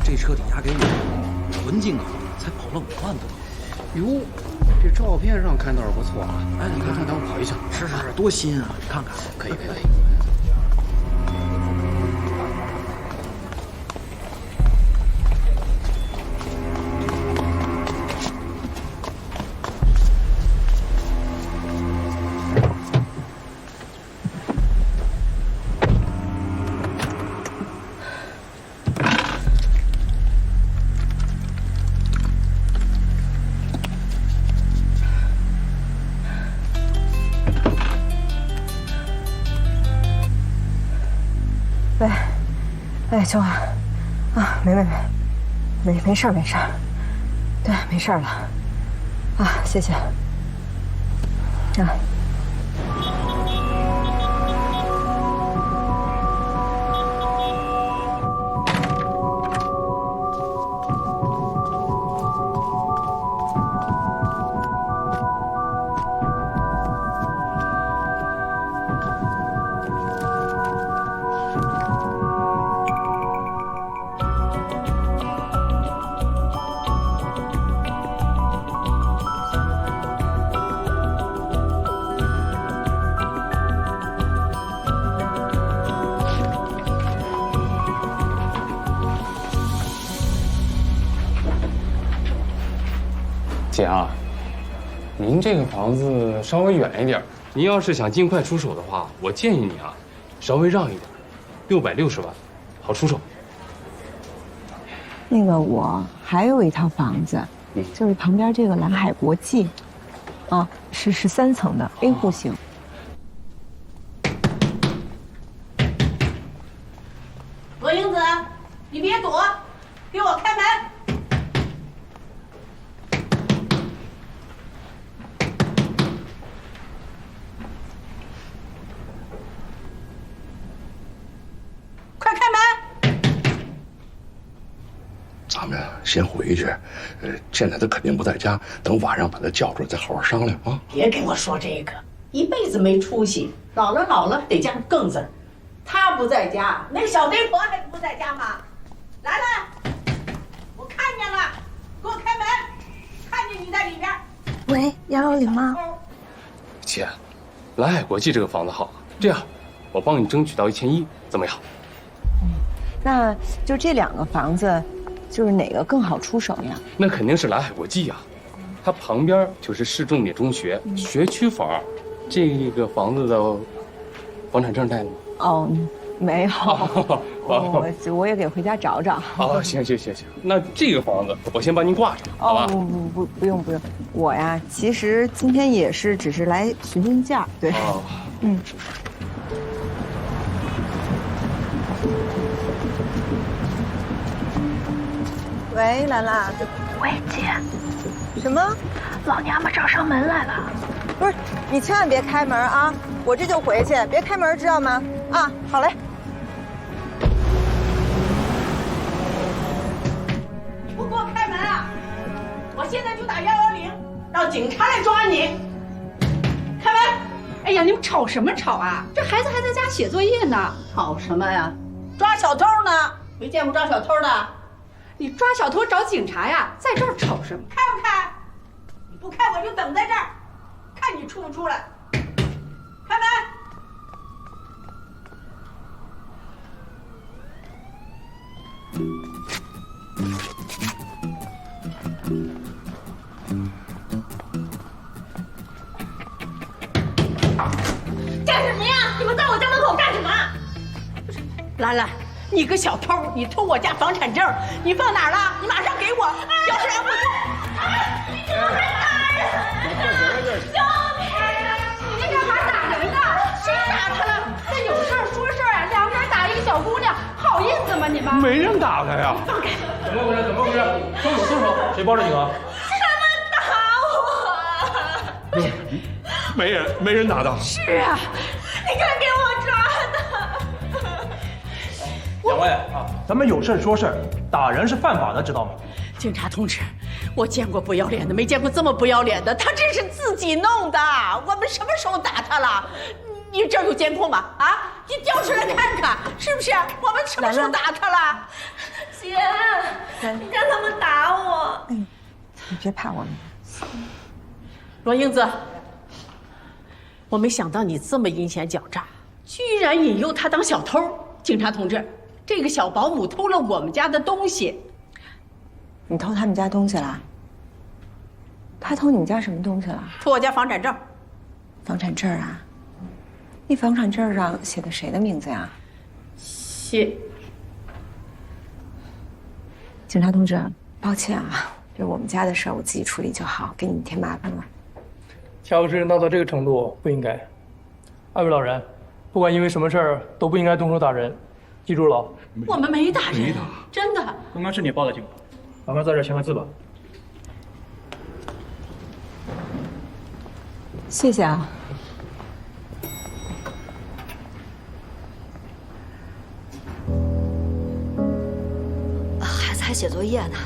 这车抵押给我，纯进口，才跑了5万多。哟，这照片上看倒是不错啊。哎，你看，等我跑一下。是，多新啊！看看，可以。喂，哎，秋华，啊，没事儿，对，没事儿了，啊，谢谢，啊。姐啊，您这个房子稍微远一点，您要是想尽快出手的话，我建议你啊，稍微让一点，660万，好出手。那个我还有一套房子，就是旁边这个蓝海国际，啊，是3层的 A 户型。罗英子，你别躲，给我开门。咱们先回去，现在他肯定不在家，等晚上把他叫出来再好好商量啊！别跟我说这个，一辈子没出息，老了得加个更字。他不在家，那小贼婆还不在家吗？来，我看见了，给我开门，看见你在里边。喂，110吗？姐，蓝海国际这个房子好，这样，我帮你争取到1100，怎么样？那就这2个房子。就是哪个更好出手呀？那肯定是蓝海国际呀，它旁边就是市重点中学，学区房。这个房子的房产证带了吗？哦，没有。我也得回家找找。哦，行，那这个房子我先帮您挂上，好吧？不用，我呀，其实今天也是只是来询询价，对。哦，喂，兰兰。喂，姐。什么？老娘们找上门来了。不是，你千万别开门啊！我这就回去，别开门，知道吗？啊，好嘞。不给我开门啊！我现在就打110，让警察来抓你。开门！哎呀，你们吵什么吵啊？这孩子还在家写作业呢。吵什么呀？抓小偷呢？没见过抓小偷的。你抓小偷找警察呀？在这儿吵什么？开不开？你不开我就等在这儿，看你出不出来。开门。干什么呀？你们在我家门口干什么？兰兰，你个小偷，你偷我家房产证，你放哪儿了？你马上给我，要不然我就……你怎么还打人？救命！你干嘛打人呢？谁打他了？这有事儿说事儿啊！两个人打一个小姑娘，好意思吗？你们没人打他呀！放开！怎么回事？怎么回事？松手，松手！谁包着你了？他们打我！没人打他。是啊，你敢给我抓的？两位啊，咱们有事说事，打人是犯法的，知道吗？警察同志，我见过不要脸的，没见过这么不要脸的。他这是自己弄的，我们什么时候打他了？你这儿有监控吗？啊，你调出来看看，是不是？我们什么时候打他了？姐，你看他们打我。你别怕我们。罗英子，我没想到你这么阴险狡诈，居然引诱他当小偷。警察同志，这个小保姆偷了我们家的东西。你偷他们家东西了？他偷你们家什么东西了？偷我家房产证。房产证啊？那房产证上写的谁的名字呀？警察同志，抱歉啊，这我们家的事儿我自己处理就好，给你们添麻烦了。家务事闹到这个程度不应该。二位老人，不管因为什么事儿都不应该动手打人，记住了。我们没打人，真的。刚刚是你报的警，麻烦在这儿签个字吧。谢谢啊。孩子还写作业呢。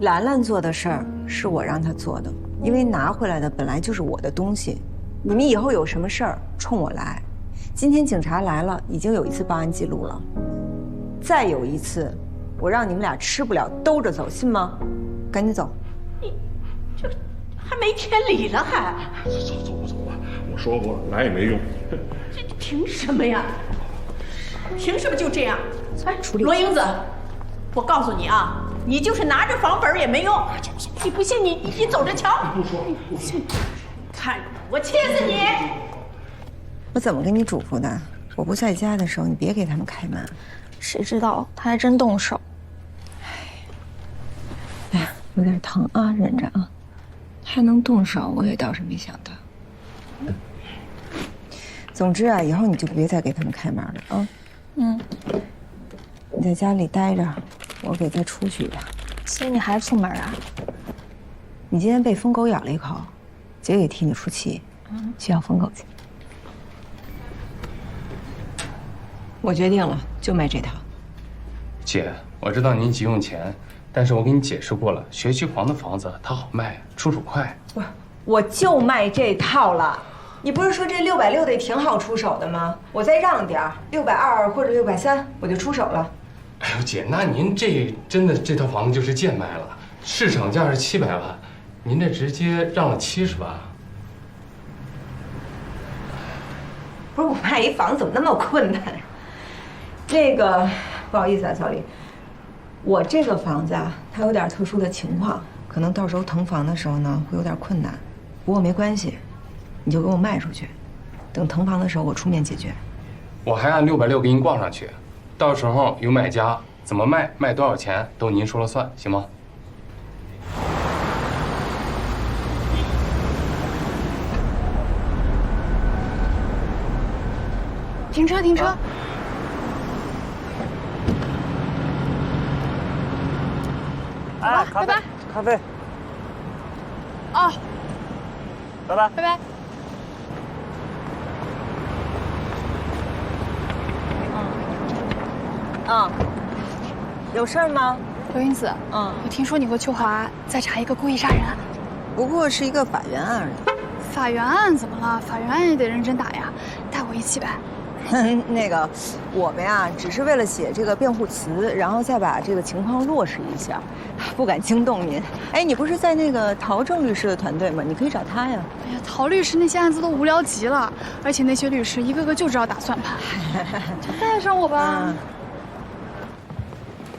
兰兰做的事儿是我让她做的，因为拿回来的本来就是我的东西。你们以后有什么事儿冲我来。今天警察来了，已经有一次报案记录了，再有一次，我让你们俩吃不了兜着走，信吗？赶紧走。你这还没天理了还？走吧，我说过了，来也没用。这凭什么呀？凭什么就这样？哎，罗英子，我告诉你啊，你就是拿着房本也没用。你不信你走着瞧。不说，看着我气死你！我怎么跟你嘱咐的？我不在家的时候，你别给他们开门。谁知道他还真动手。哎呀，有点疼啊，忍着啊。还能动手，我也倒是没想到。总之啊，以后你就别再给他们开门了啊。嗯。你在家里待着，我给他出去一趟。姐，你还出门啊？你今天被疯狗咬了一口，姐也替你出气，去咬疯狗去。我决定了，就卖这套。姐，我知道您急用钱，但是我给你解释过了，学区房的房子它好卖，出手快。我就卖这套了。你不是说这660的也挺好出手的吗？我再让点儿，620或者630，我就出手了。哎呦姐，那您真的这套房子就是贱卖了，市场价是700万，您这直接让了70万。不是我卖一房子怎么那么困难呀？这个不好意思啊，小李，我这个房子啊，它有点特殊的情况，可能到时候腾房的时候呢会有点困难，不过没关系，你就给我卖出去，等腾房的时候我出面解决。我还按660给您挂上去，到时候有买家，怎么卖，卖多少钱都您说了算，行吗？停车，停车！哎，拜拜，咖啡。哦，拜拜，拜拜。有事儿吗？刘英子，我听说你和秋华在查一个故意杀人案。不过是一个法院案而已。法院案怎么了？法院案也得认真打呀，带我一起呗。那个，我们呀，只是为了写这个辩护词，然后再把这个情况落实一下，不敢惊动您。哎，你不是在那个陶正律师的团队吗？你可以找他呀。哎呀，陶律师那些案子都无聊极了，而且那些律师一个个就知道打算盘。就带上我吧。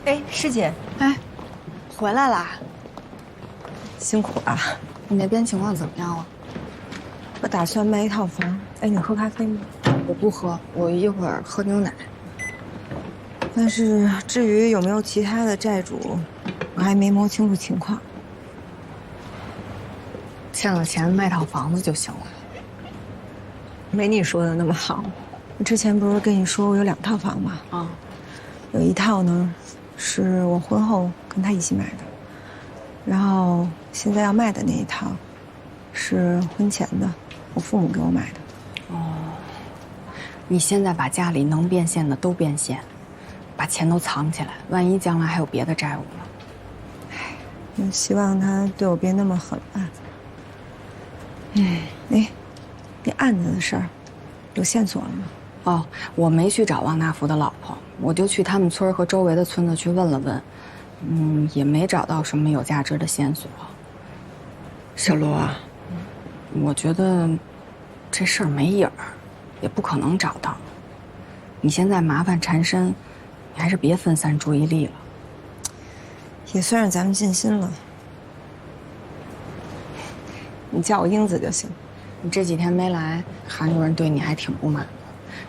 哎，师姐，哎，回来啦，辛苦了。你那边情况怎么样了？我打算卖一套房。哎，你喝咖啡吗？我不喝，我一会儿喝牛奶。但是至于有没有其他的债主，我还没摸清楚情况。欠了钱卖套房子就行了。没你说的那么好。我之前不是跟你说我有2套房吗？啊，有一套呢，是我婚后跟他一起买的，然后现在要卖的那一套，是婚前的，我父母给我买的。哦，你现在把家里能变现的都变现，把钱都藏起来，万一将来还有别的债务呢？唉，我希望他对我别那么狠吧。哎，那案子的事儿，有线索了吗？哦，我没去找王大福的老婆，我就去他们村和周围的村子去问了问，也没找到什么有价值的线索。小罗啊，我觉得这事儿没影儿，也不可能找到。你现在麻烦缠身，你还是别分散注意力了。也算是咱们尽心了。你叫我英子就行。你这几天没来，韩主任对你还挺不满的，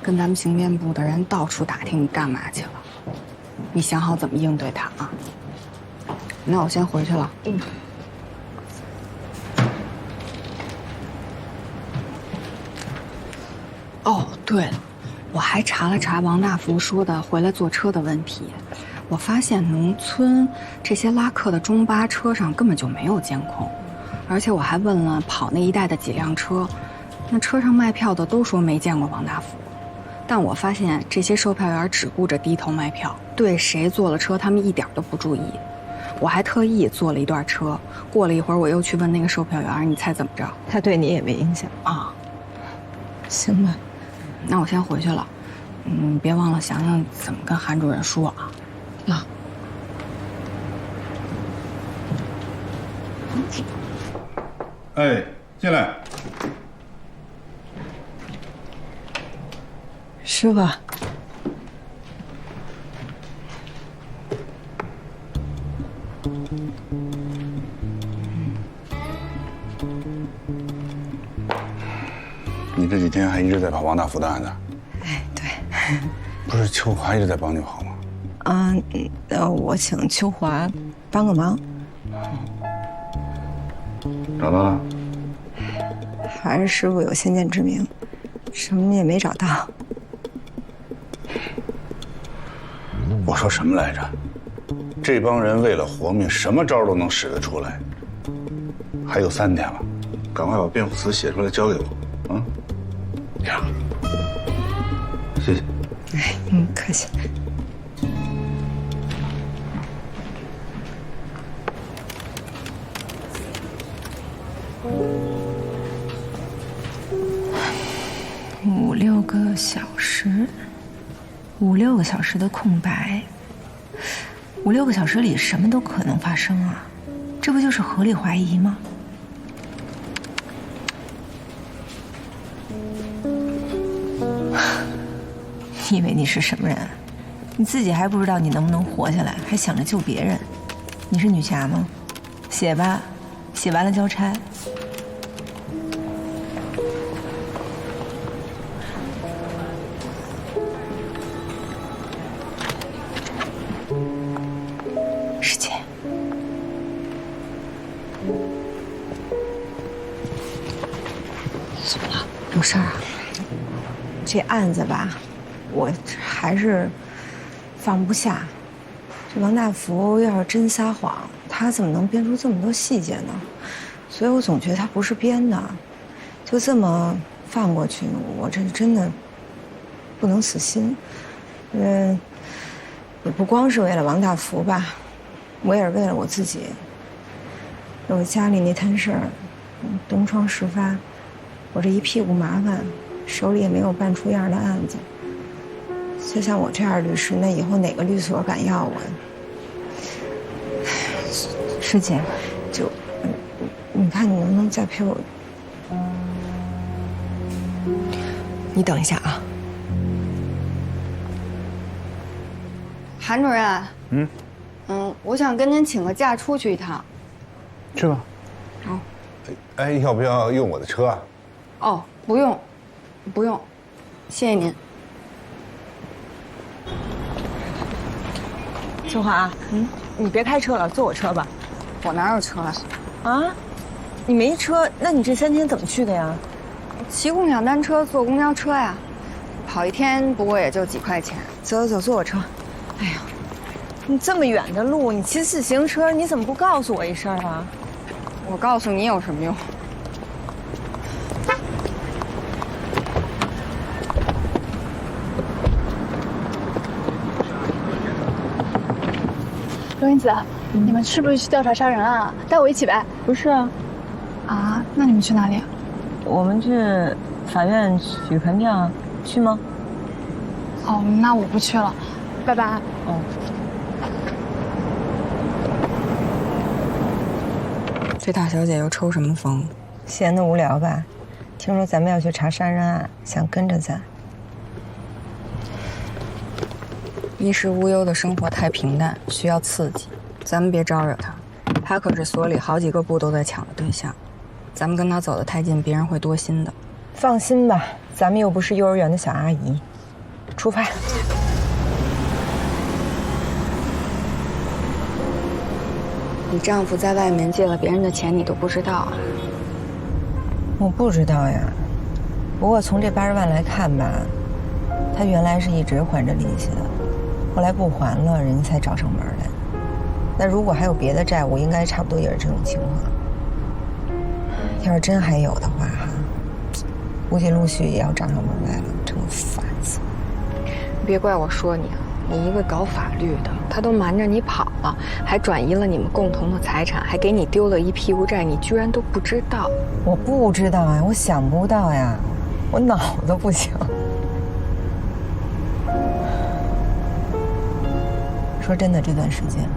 跟咱们刑辩部的人到处打听你干嘛去了。你想好怎么应对他啊？那我先回去了。哦，对了，我还查了查王大福说的回来坐车的问题。我发现农村这些拉客的中巴车上根本就没有监控，而且我还问了跑那一带的几辆车，那车上卖票的都说没见过王大福。但我发现这些售票员只顾着低头卖票，对谁坐了车他们一点都不注意。我还特意坐了一段车，过了一会儿我又去问那个售票员，你猜怎么着？他对你也没影响啊？行吧，那我先回去了。别忘了想想怎么跟韩主任说啊。啊。哎，进来。师傅。你这几天还一直在跑王大福的案子？哎，对。不是秋华一直在帮你跑吗？我请秋华帮个忙。找到了？还是师傅有先见之明，什么也没找到。我说什么来着？这帮人为了活命，什么招都能使得出来。还有3天了，赶快把辩护词写出来交给我，啊？呀，谢谢。哎，客气。5、6个小时，5、6个小时的空白，5、6个小时里什么都可能发生啊，这不就是合理怀疑吗？你以为你是什么人？你自己还不知道你能不能活下来，还想着救别人？你是女侠吗？写吧，写完了交差。师姐，怎么了？有事儿啊？这案子吧，我还是放不下。这王大福要是真撒谎，他怎么能编出这么多细节呢？所以我总觉得他不是编的，就这么放过去，我这真的不能死心。也不光是为了王大福吧，我也是为了我自己。我家里那摊事儿，东窗事发，我这一屁股麻烦，手里也没有办出样的案子。就像我这样的律师，那以后哪个律所敢要我？师姐，就你看你能不能再陪我？你等一下啊。韩主任。我想跟您请个假出去一趟。去吧。好。哎，要不要用我的车啊？哦，不用，不用，谢谢您。秋华，你别开车了，坐我车吧。我哪有车啊？啊？你没车，那你这3天怎么去的呀？骑共享单车，坐公交车呀，跑一天不过也就几块钱。走，坐我车。哎呀，你这么远的路，你骑自行车，你怎么不告诉我一声啊？我告诉你有什么用？罗云子，你们是不是去调查杀人案啊？带我一起呗。不是啊。啊？那你们去哪里？我们去法院取传票啊，去吗？哦，那我不去了，拜拜。这大小姐又抽什么风？闲得无聊吧？听说咱们要去查杀人案，想跟着咱。衣食无忧的生活太平淡，需要刺激。咱们别招惹他，他可是所里好几个部都在抢的对象。咱们跟他走得太近，别人会多心的。放心吧，咱们又不是幼儿园的小阿姨。出发。你丈夫在外面借了别人的钱，你都不知道啊？我不知道呀。不过从这80万来看吧，他原来是一直还着利息的。后来不还了，人家才找上门来。那如果还有别的债务，应该差不多也是这种情况。要是真还有的话，估计陆续也要找上门来了，真烦死了。别怪我说你啊，你一个搞法律的，他都瞒着你跑了，还转移了你们共同的财产，还给你丢了一屁股债，你居然都不知道？我不知道呀，我想不到呀，我脑子不行。说真的，这段时间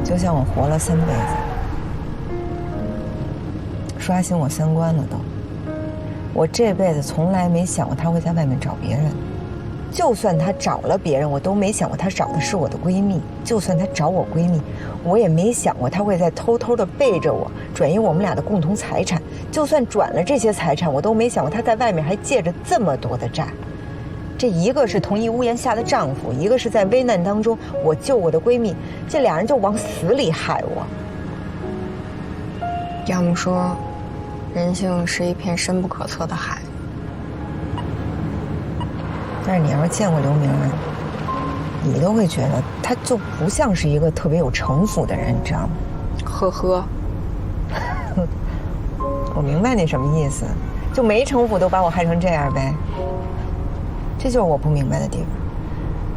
就像我活了3辈子，刷新我3观了都。我这辈子从来没想过他会在外面找别人，就算他找了别人，我都没想过他找的是我的闺蜜。就算他找我闺蜜，我也没想过他会在偷偷的背着我转移我们俩的共同财产。就算转了这些财产，我都没想过他在外面还借着这么多的债。这一个是同一屋檐下的丈夫，一个是在危难当中我救我的闺蜜，这俩人就往死里害我。要么说，人性是一片深不可测的海。但是你要是见过刘明，你都会觉得他就不像是一个特别有城府的人，你知道吗？呵呵，我明白你什么意思，就没城府都把我害成这样呗。这就是我不明白的地方。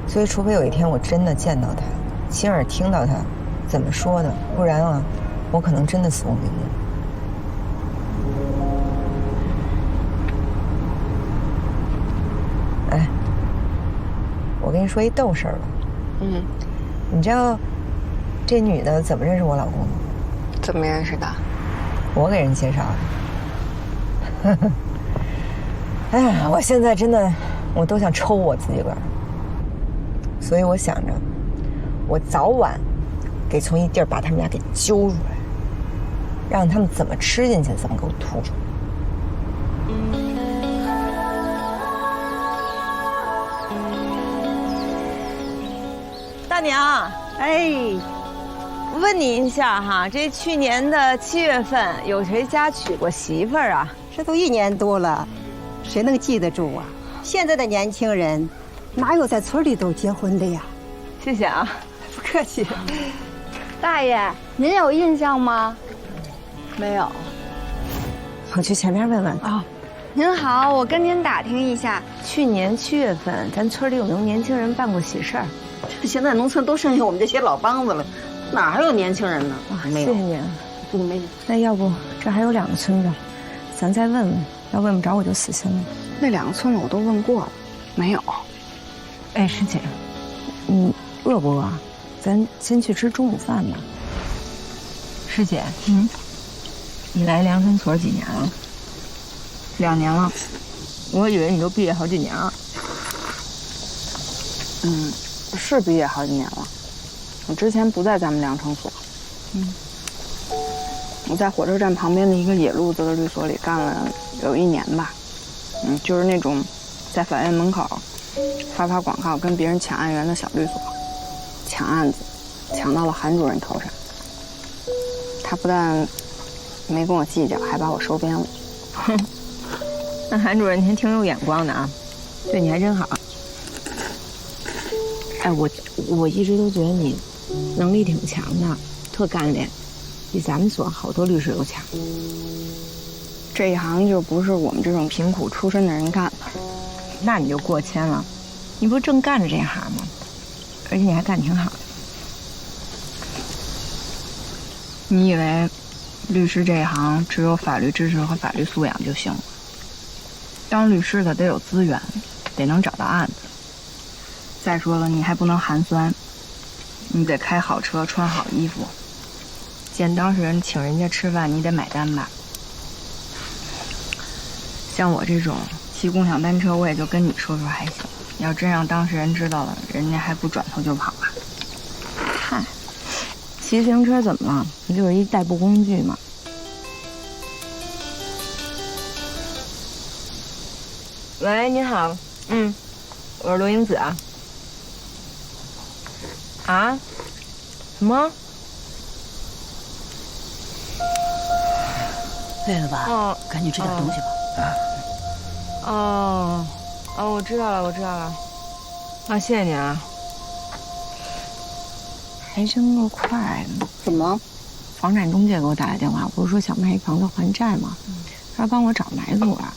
所以除非有一天我真的见到他，亲耳听到他怎么说的，不然啊，我可能真的死不瞑目。哎，我跟你说一逗事儿吧。你知道这女的怎么认识我老公吗？怎么认识的？我给人介绍的。哎呀，我现在真的，我都想抽我自己个儿。所以我想着，我早晚给从一地儿把他们俩给揪出来，让他们怎么吃进去，怎么给我吐出来。大娘，哎，问你一下哈，这去年的7月份有谁家娶过媳妇儿啊？这都1年多了，谁能记得住啊？现在的年轻人，哪有在村里都结婚的呀？谢谢啊，不客气。大爷，您有印象吗？没有。我去前面问问啊。您好，我跟您打听一下，去年7月份，咱村里有没有年轻人办过喜事儿？现在农村都剩下我们这些老梆子了，哪还有年轻人呢？没有。谢谢您。不没。那要不这还有2个村子，咱再问问，要问不着我就死心了。那2个村子我都问过了，没有。哎，师姐，你饿不饿？咱先去吃中午饭吧。师姐，你来粮村所几年了？2年了。我以为你都毕业好几年了。是毕业好几年了。我之前不在咱们粮城所，我在火车站旁边的一个野路子的律所里干了有1年吧。就是那种在法院门口发广告跟别人抢案源的小律所，抢案子，抢到了韩主任头上。他不但没跟我计较，还把我收编了。那韩主任您挺有眼光的啊，对你还真好。哎，我一直都觉得你能力挺强的，特干练，比咱们所好多律师都强。这一行就不是我们这种贫苦出身的人干的。那你就过谦了，你不正干着这行吗？而且你还干得挺好的。你以为律师这一行只有法律知识和法律素养就行了？当律师的得有资源，得能找到案子。再说了，你还不能寒酸，你得开好车，穿好衣服。见当事人请人家吃饭，你得买单吧。像我这种骑共享单车，我也就跟你说说还行。要真让当事人知道了，人家还不转头就跑啊？嗨，骑自行车怎么了？不就是一代步工具吗？喂，你好，我是罗英子啊。啊？什么？累了吧？赶紧吃点东西吧。我知道了，啊，谢谢你啊。还真够快的。怎么？房产中介给我打来电话，不是说想卖一房子还债吗？他帮我找买主啊。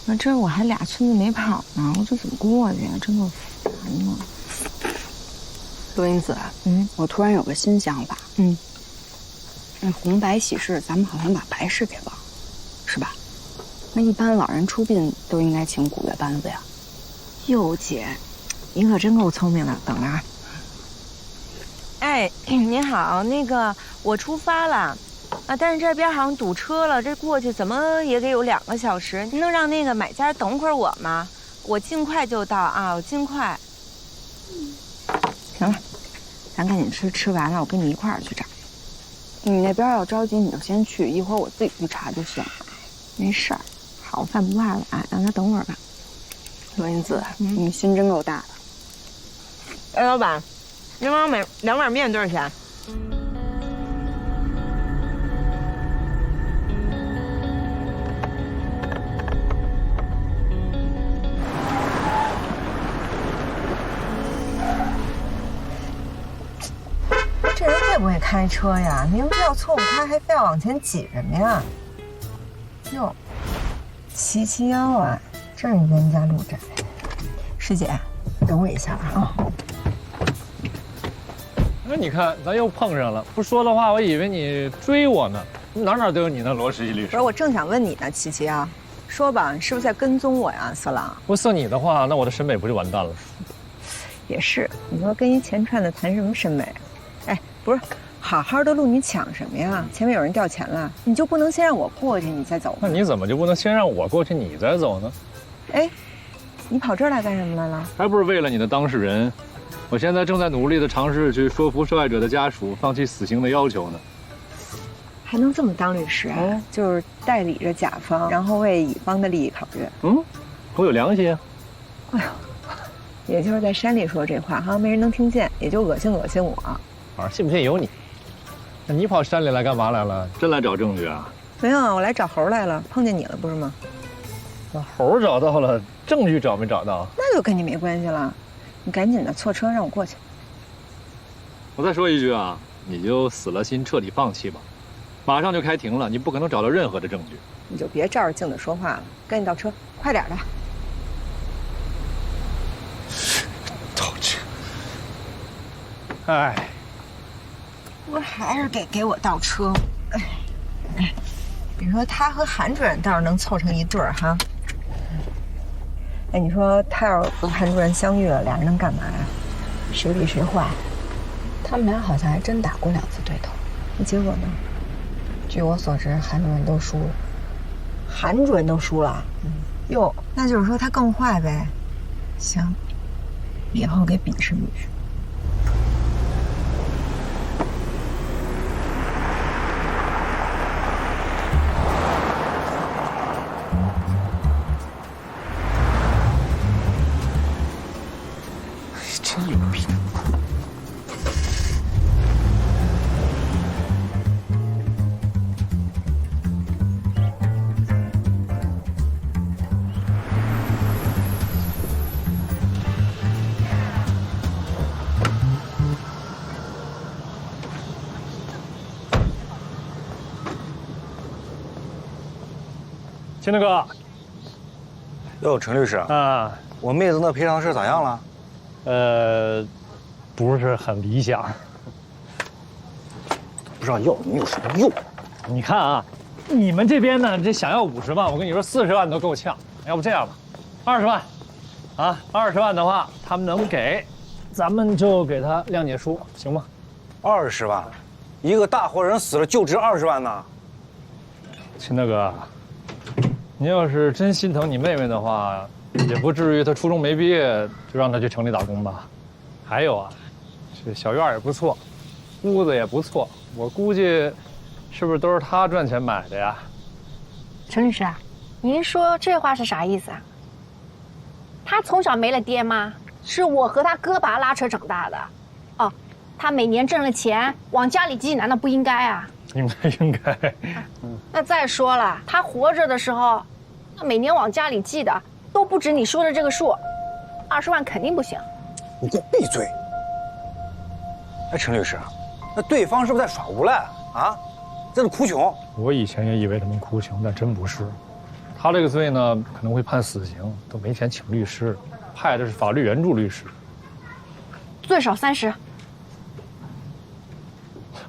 那这我还2村子没跑呢，我这怎么过去呀？真够烦的。罗英子，我突然有个新想法，那红白喜事，咱们好像把白事给忘了，是吧？那一般老人出殡都应该请古乐班子呀。哟姐，您可真够聪明的，等着啊。哎，您好，那个我出发了，啊，但是这边好像堵车了，这过去怎么也得有2个小时，您能让那个买家等会儿我吗？我尽快就到啊，我尽快。行了，咱赶紧吃，吃完了我跟你一块儿去找。你那边要着急你就先去，一会儿我自己去查就行。没事儿，好饭不怕晚，让他等会儿吧。罗英子，你心真够大的。哎，老板，您帮我买2碗面多少钱？这人会不会开车呀？明知道错误开，还非要往前挤什么呀？哟，771啊，真是冤家路窄。师姐，等我一下啊。那你看，咱又碰上了。不说的话，我以为你追我呢。哪都有你那罗实习律师。不是，我正想问你呢，771，说吧，你是不是在跟踪我呀，色狼？不色你的话，那我的审美不就完蛋了？也是，你说跟一钱串的谈什么审美？哎，不是，好好的路你抢什么呀？前面有人掉钱了，你就不能先让我过去，你再走吗？那你怎么就不能先让我过去，你再走呢？哎，你跑这儿来干什么来了？还不是为了你的当事人。我现在正在努力的尝试去说服受害者的家属放弃死刑的要求呢。还能这么当律师啊？就是代理着甲方，然后为乙方的利益考虑。我有良心啊。哎呦，也就是在山里说这话哈，没人能听见，也就恶心我。反正信不信由你。那你跑山里来干嘛来了？真来找证据啊？没有啊，我来找猴来了，碰见你了不是吗？那猴找到了，证据找没找到？那就跟你没关系了。你赶紧的错车，让我过去。我再说一句啊，你就死了心，彻底放弃吧。马上就开庭了，你不可能找到任何的证据。你就别照着镜子说话了，赶紧倒车，快点的。倒车。哎。我还是给我倒车。你说他和韩主任倒是能凑成一对儿哈。哎，你说他要是和韩主任相遇了，俩人能干嘛呀？谁比谁坏？他们俩好像还真打过2次对头，那结果呢？据我所知，韩主任都输了。韩主任都输了？哟，那就是说他更坏呗。行，以后给比试比试。真有病！秦大哥，哟，陈律师啊，我妹子那赔偿事咋样了？不是很理想。不知道要你有什么用？你看啊，你们这边呢，这想要50万，我跟你说40万都够呛。要不这样吧，20万，啊，20万的话他们能给，咱们就给他谅解书，行吗？20万，一个大活人死了就值20万呢。秦大哥，您要是真心疼你妹妹的话，也不至于她初中没毕业就让她去城里打工吧。还有啊，这小院也不错，屋子也不错，我估计是不是都是她赚钱买的呀？陈律师，您说这话是啥意思啊？他从小没了爹妈，是我和他哥把他拉扯长大的。哦，他每年挣了钱往家里寄，难道不应该啊？应该。那再说了，他活着的时候，那每年往家里寄的都不止你说的这个数，20万肯定不行。你给我闭嘴！哎，陈律师，那对方是不是在耍无赖啊？在这哭穷？我以前也以为他们哭穷，但真不是。他这个罪呢，可能会判死刑，都没钱请律师，派的是法律援助律师。最少30。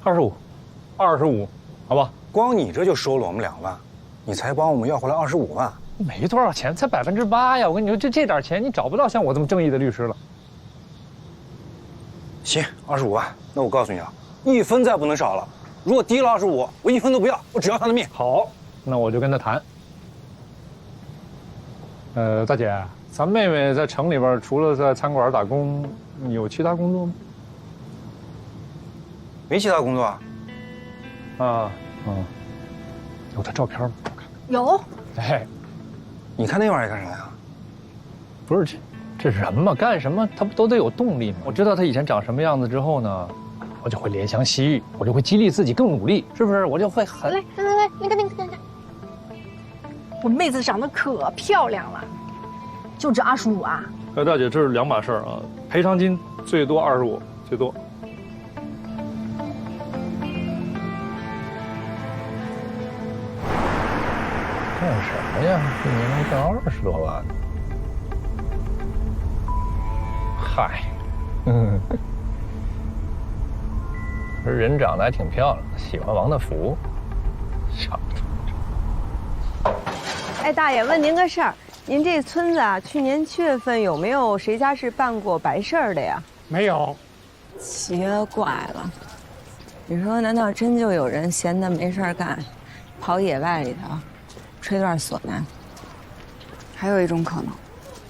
25，好吧？光你这就收了我们2万，你才帮我们要回来25万，没多少钱，才8%呀！我跟你说，这点钱你找不到像我这么正义的律师了。行，25万，那我告诉你啊，1分再不能少了。如果低了25，我1分都不要，我只要他的命。好，那我就跟他谈。大姐，咱妹妹在城里边除了在餐馆打工，有其他工作吗？没其他工作啊。有她照片吗？有。哎，你看那玩意儿干啥呀？不是这人嘛，干什么他不都得有动力吗？我知道他以前长什么样子之后呢，我就会怜香惜玉，我就会激励自己更努力，是不是？我就会很……来，那个，我妹子长得可漂亮了，就值25啊！大姐，这是2码事啊，赔偿金最多25，最多。干什么呀？1年能挣20多万？嗨，这人长得还挺漂亮，喜欢王大福，差不多。哎，大爷，问您个事儿，您这村子啊，去年7月份有没有谁家是办过白事儿的呀？没有。奇了怪了，你说难道真就有人闲得没事儿干，跑野外里头吹段唢呐？还有一种可能，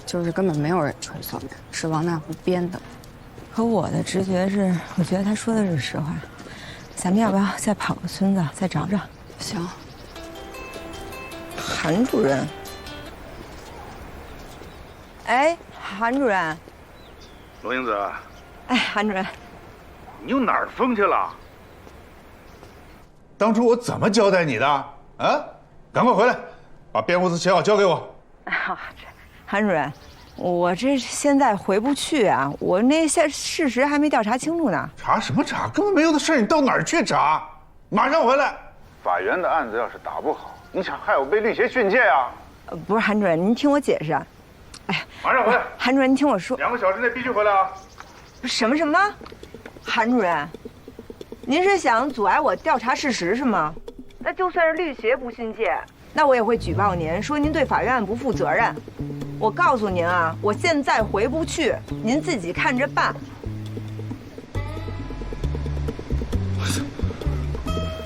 就是根本没有人吹唢呐，是王大福编的。可我的直觉是，我觉得他说的是实话。咱们要不要再跑个村子，再找找？行。韩主任，哎，韩主任，罗英子，哎，韩主任，你又哪儿疯去了？当初我怎么交代你的？啊，赶快回来，把辩护词写好交给我。好，韩主任，我这现在回不去啊，我那事实还没调查清楚呢。查什么查？根本没有的事，你到哪儿去查？马上回来。法院的案子要是打不好，你想害我被律协训诫呀？不是，韩主任，您听我解释。哎，马上回来。韩主任，您听我说， 2个小时内必须回来啊！什么？韩主任，您是想阻碍我调查事实是吗？那就算是律协不信界，那我也会举报您，说您对法院不负责任。我告诉您啊，我现在回不去，您自己看着办。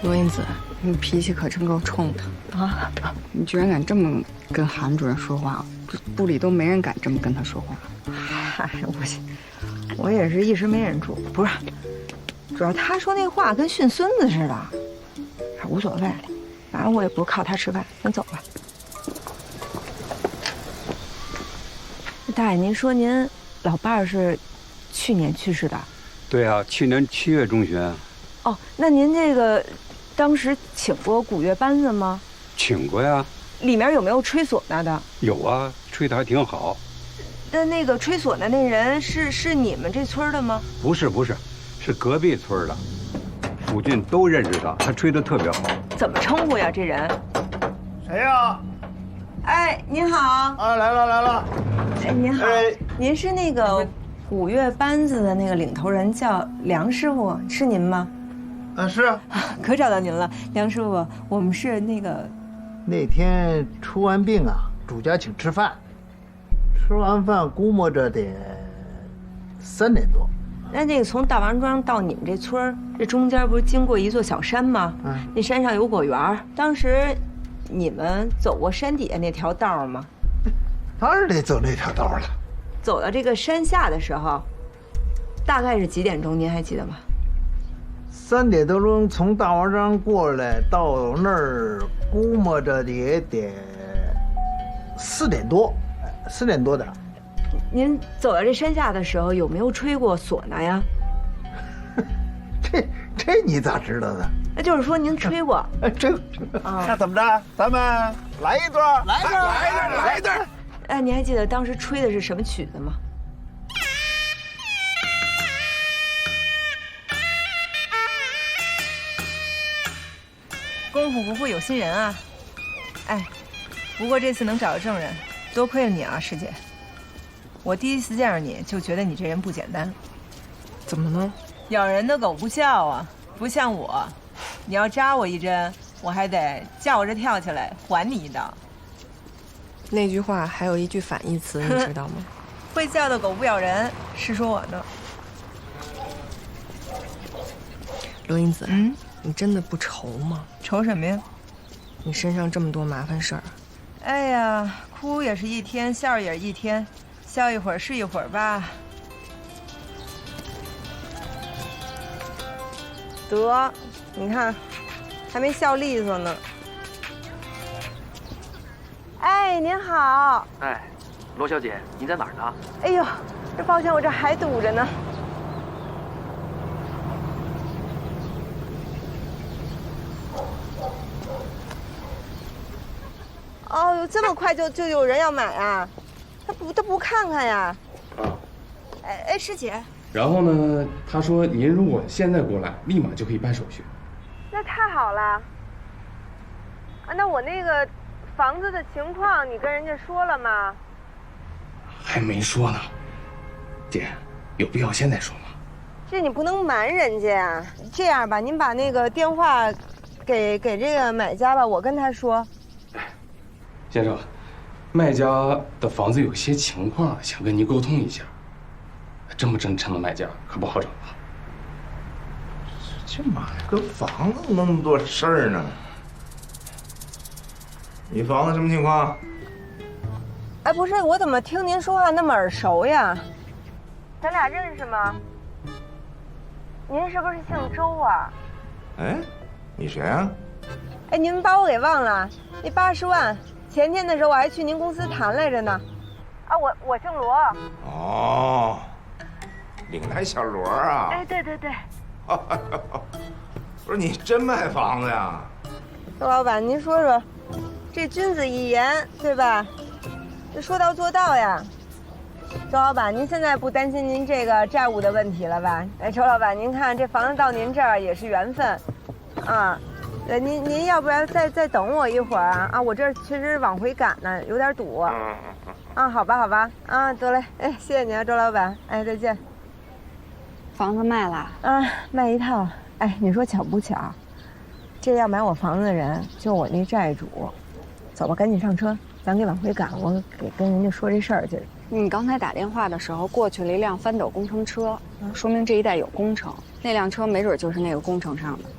罗英子，你脾气可真够冲的啊！你居然敢这么跟韩主任说话，部里都没人敢这么跟他说话。嗨，我也是一时没忍住，不是，主要他说那话跟训孙子似的，无所谓，反正我也不是靠他吃饭，咱走吧。大爷，您说您老伴儿是去年去世的？对啊，去年7月中旬。哦，那您这个当时请过古乐班子吗？请过呀。里面有没有吹唢呐的？有啊，吹得还挺好。那个吹唢呐那人是你们这村的吗？不是，是隔壁村的，附近都认识他，他吹得特别好。怎么称呼呀？这人？谁呀？哎，您好。啊，来了。哎，您好。您是那个古乐班子的那个领头人，叫梁师傅，是您吗？是。可找到您了，梁师傅。我们是那个，那天出完殡啊，主家请吃饭，吃完饭估摸着得3点多。那个从大王庄到你们这村儿，这中间不是经过一座小山吗？那山上有果园，当时你们走过山底下那条道吗？当然得走那条道了。走到这个山下的时候，大概是几点钟？您还记得吗？3点多钟从大王庄过来，到那儿估摸着也得4点多，4点多点。您走到这山下的时候，有没有吹过唢呐呀？这你咋知道的？那就是说您吹过。那怎么着？咱们来一段，来一段。哎，你还记得当时吹的是什么曲子吗？功夫不负有心人啊！哎，不过这次能找到证人，多亏了你啊，师姐。我第一次见着你就觉得你这人不简单。怎么了？咬人的狗不叫啊，不像我，你要扎我一针，我还得叫着跳起来还你一刀。那句话还有一句反义词，你知道吗？会叫的狗不咬人，是说我呢。罗英子，你真的不愁吗？愁什么呀？你身上这么多麻烦事儿。哎呀，哭也是一天，笑也是一天，笑一会儿是一会儿吧。得，你看，还没笑利索呢。哎，您好。哎，罗小姐，你在哪儿呢？哎呦，这抱歉，我这还堵着呢。哦，这么快就有人要买啊？他不看看呀？哎，师姐。然后呢，他说您如果现在过来，立马就可以办手续。那太好了。啊，那我那个房子的情况你跟人家说了吗？还没说呢，姐，有必要现在说吗？这你不能瞒人家呀。这样吧，您把那个电话给这个买家吧，我跟他说。先生，卖家的房子有些情况，想跟您沟通一下。这么真诚的卖家可不好找啊。这买个房子那么多事儿呢？你房子什么情况？哎，不是，我怎么听您说话那么耳熟呀？咱俩认识吗？您是不是姓周啊？哎，你谁啊？哎，您把我给忘了？那80万，前天的时候我还去您公司谈来着呢。啊，我姓罗。哦，岭南小罗啊。哎，对。不是你真卖房子呀？周老板，您说说，这君子一言，对吧？这说到做到呀。周老板，您现在不担心您这个债务的问题了吧？哎，周老板，您看这房子到您这儿也是缘分，啊，您要不然再等我一会儿啊？啊，我这儿确实往回赶呢，有点堵。啊，好吧，啊，得嘞，哎，谢谢您啊，周老板，哎，再见。房子卖了？啊，卖一套。哎，你说巧不巧？这要买我房子的人就我那债主。走吧，赶紧上车，咱给往回赶。我跟人家说这事儿去。你刚才打电话的时候，过去了一辆翻斗工程车，说明这一带有工程。那辆车没准就是那个工程上的。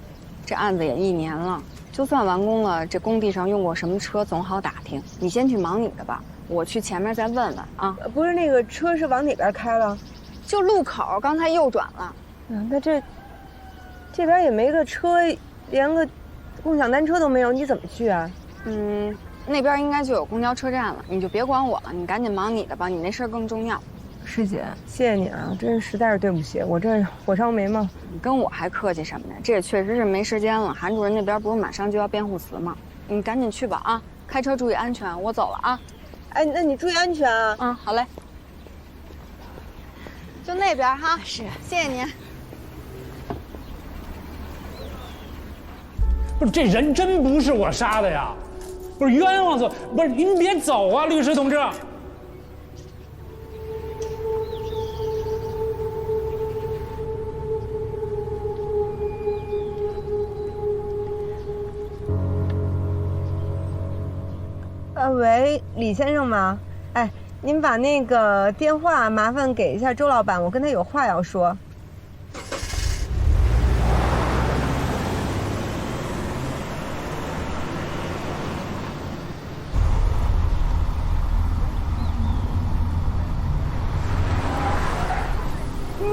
这案子也1年了，就算完工了，这工地上用过什么车总好打听。你先去忙你的吧，我去前面再问问啊。不是那个车是往哪边开了？就路口，刚才右转了。那这边也没个车，连个共享单车都没有，你怎么去啊？那边应该就有公交车站了，你就别管我了，你赶紧忙你的吧，你那事儿更重要。师姐，谢谢你啊，真是实在是对不起，我这火烧眉毛。你跟我还客气什么呢？这也确实是没时间了，韩主任那边不是马上就要辩护词吗？你赶紧去吧啊，开车注意安全，我走了啊。哎，那你注意安全啊。好嘞。就那边哈。是，谢谢您。不是，这人真不是我杀的呀！不是冤枉死！不是您别走啊，律师同志。喂，李先生吗？哎，您把那个电话麻烦给一下周老板，我跟他有话要说。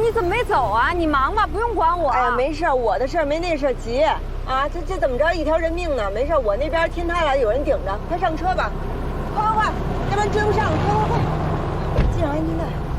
你怎么没走啊？你忙吧，不用管我。哎呀，没事，我的事儿没那事儿急啊。这怎么着，一条人命呢？没事，我那边听他俩有人顶着，快上车吧，快，要不然追不上，快！系上安全带。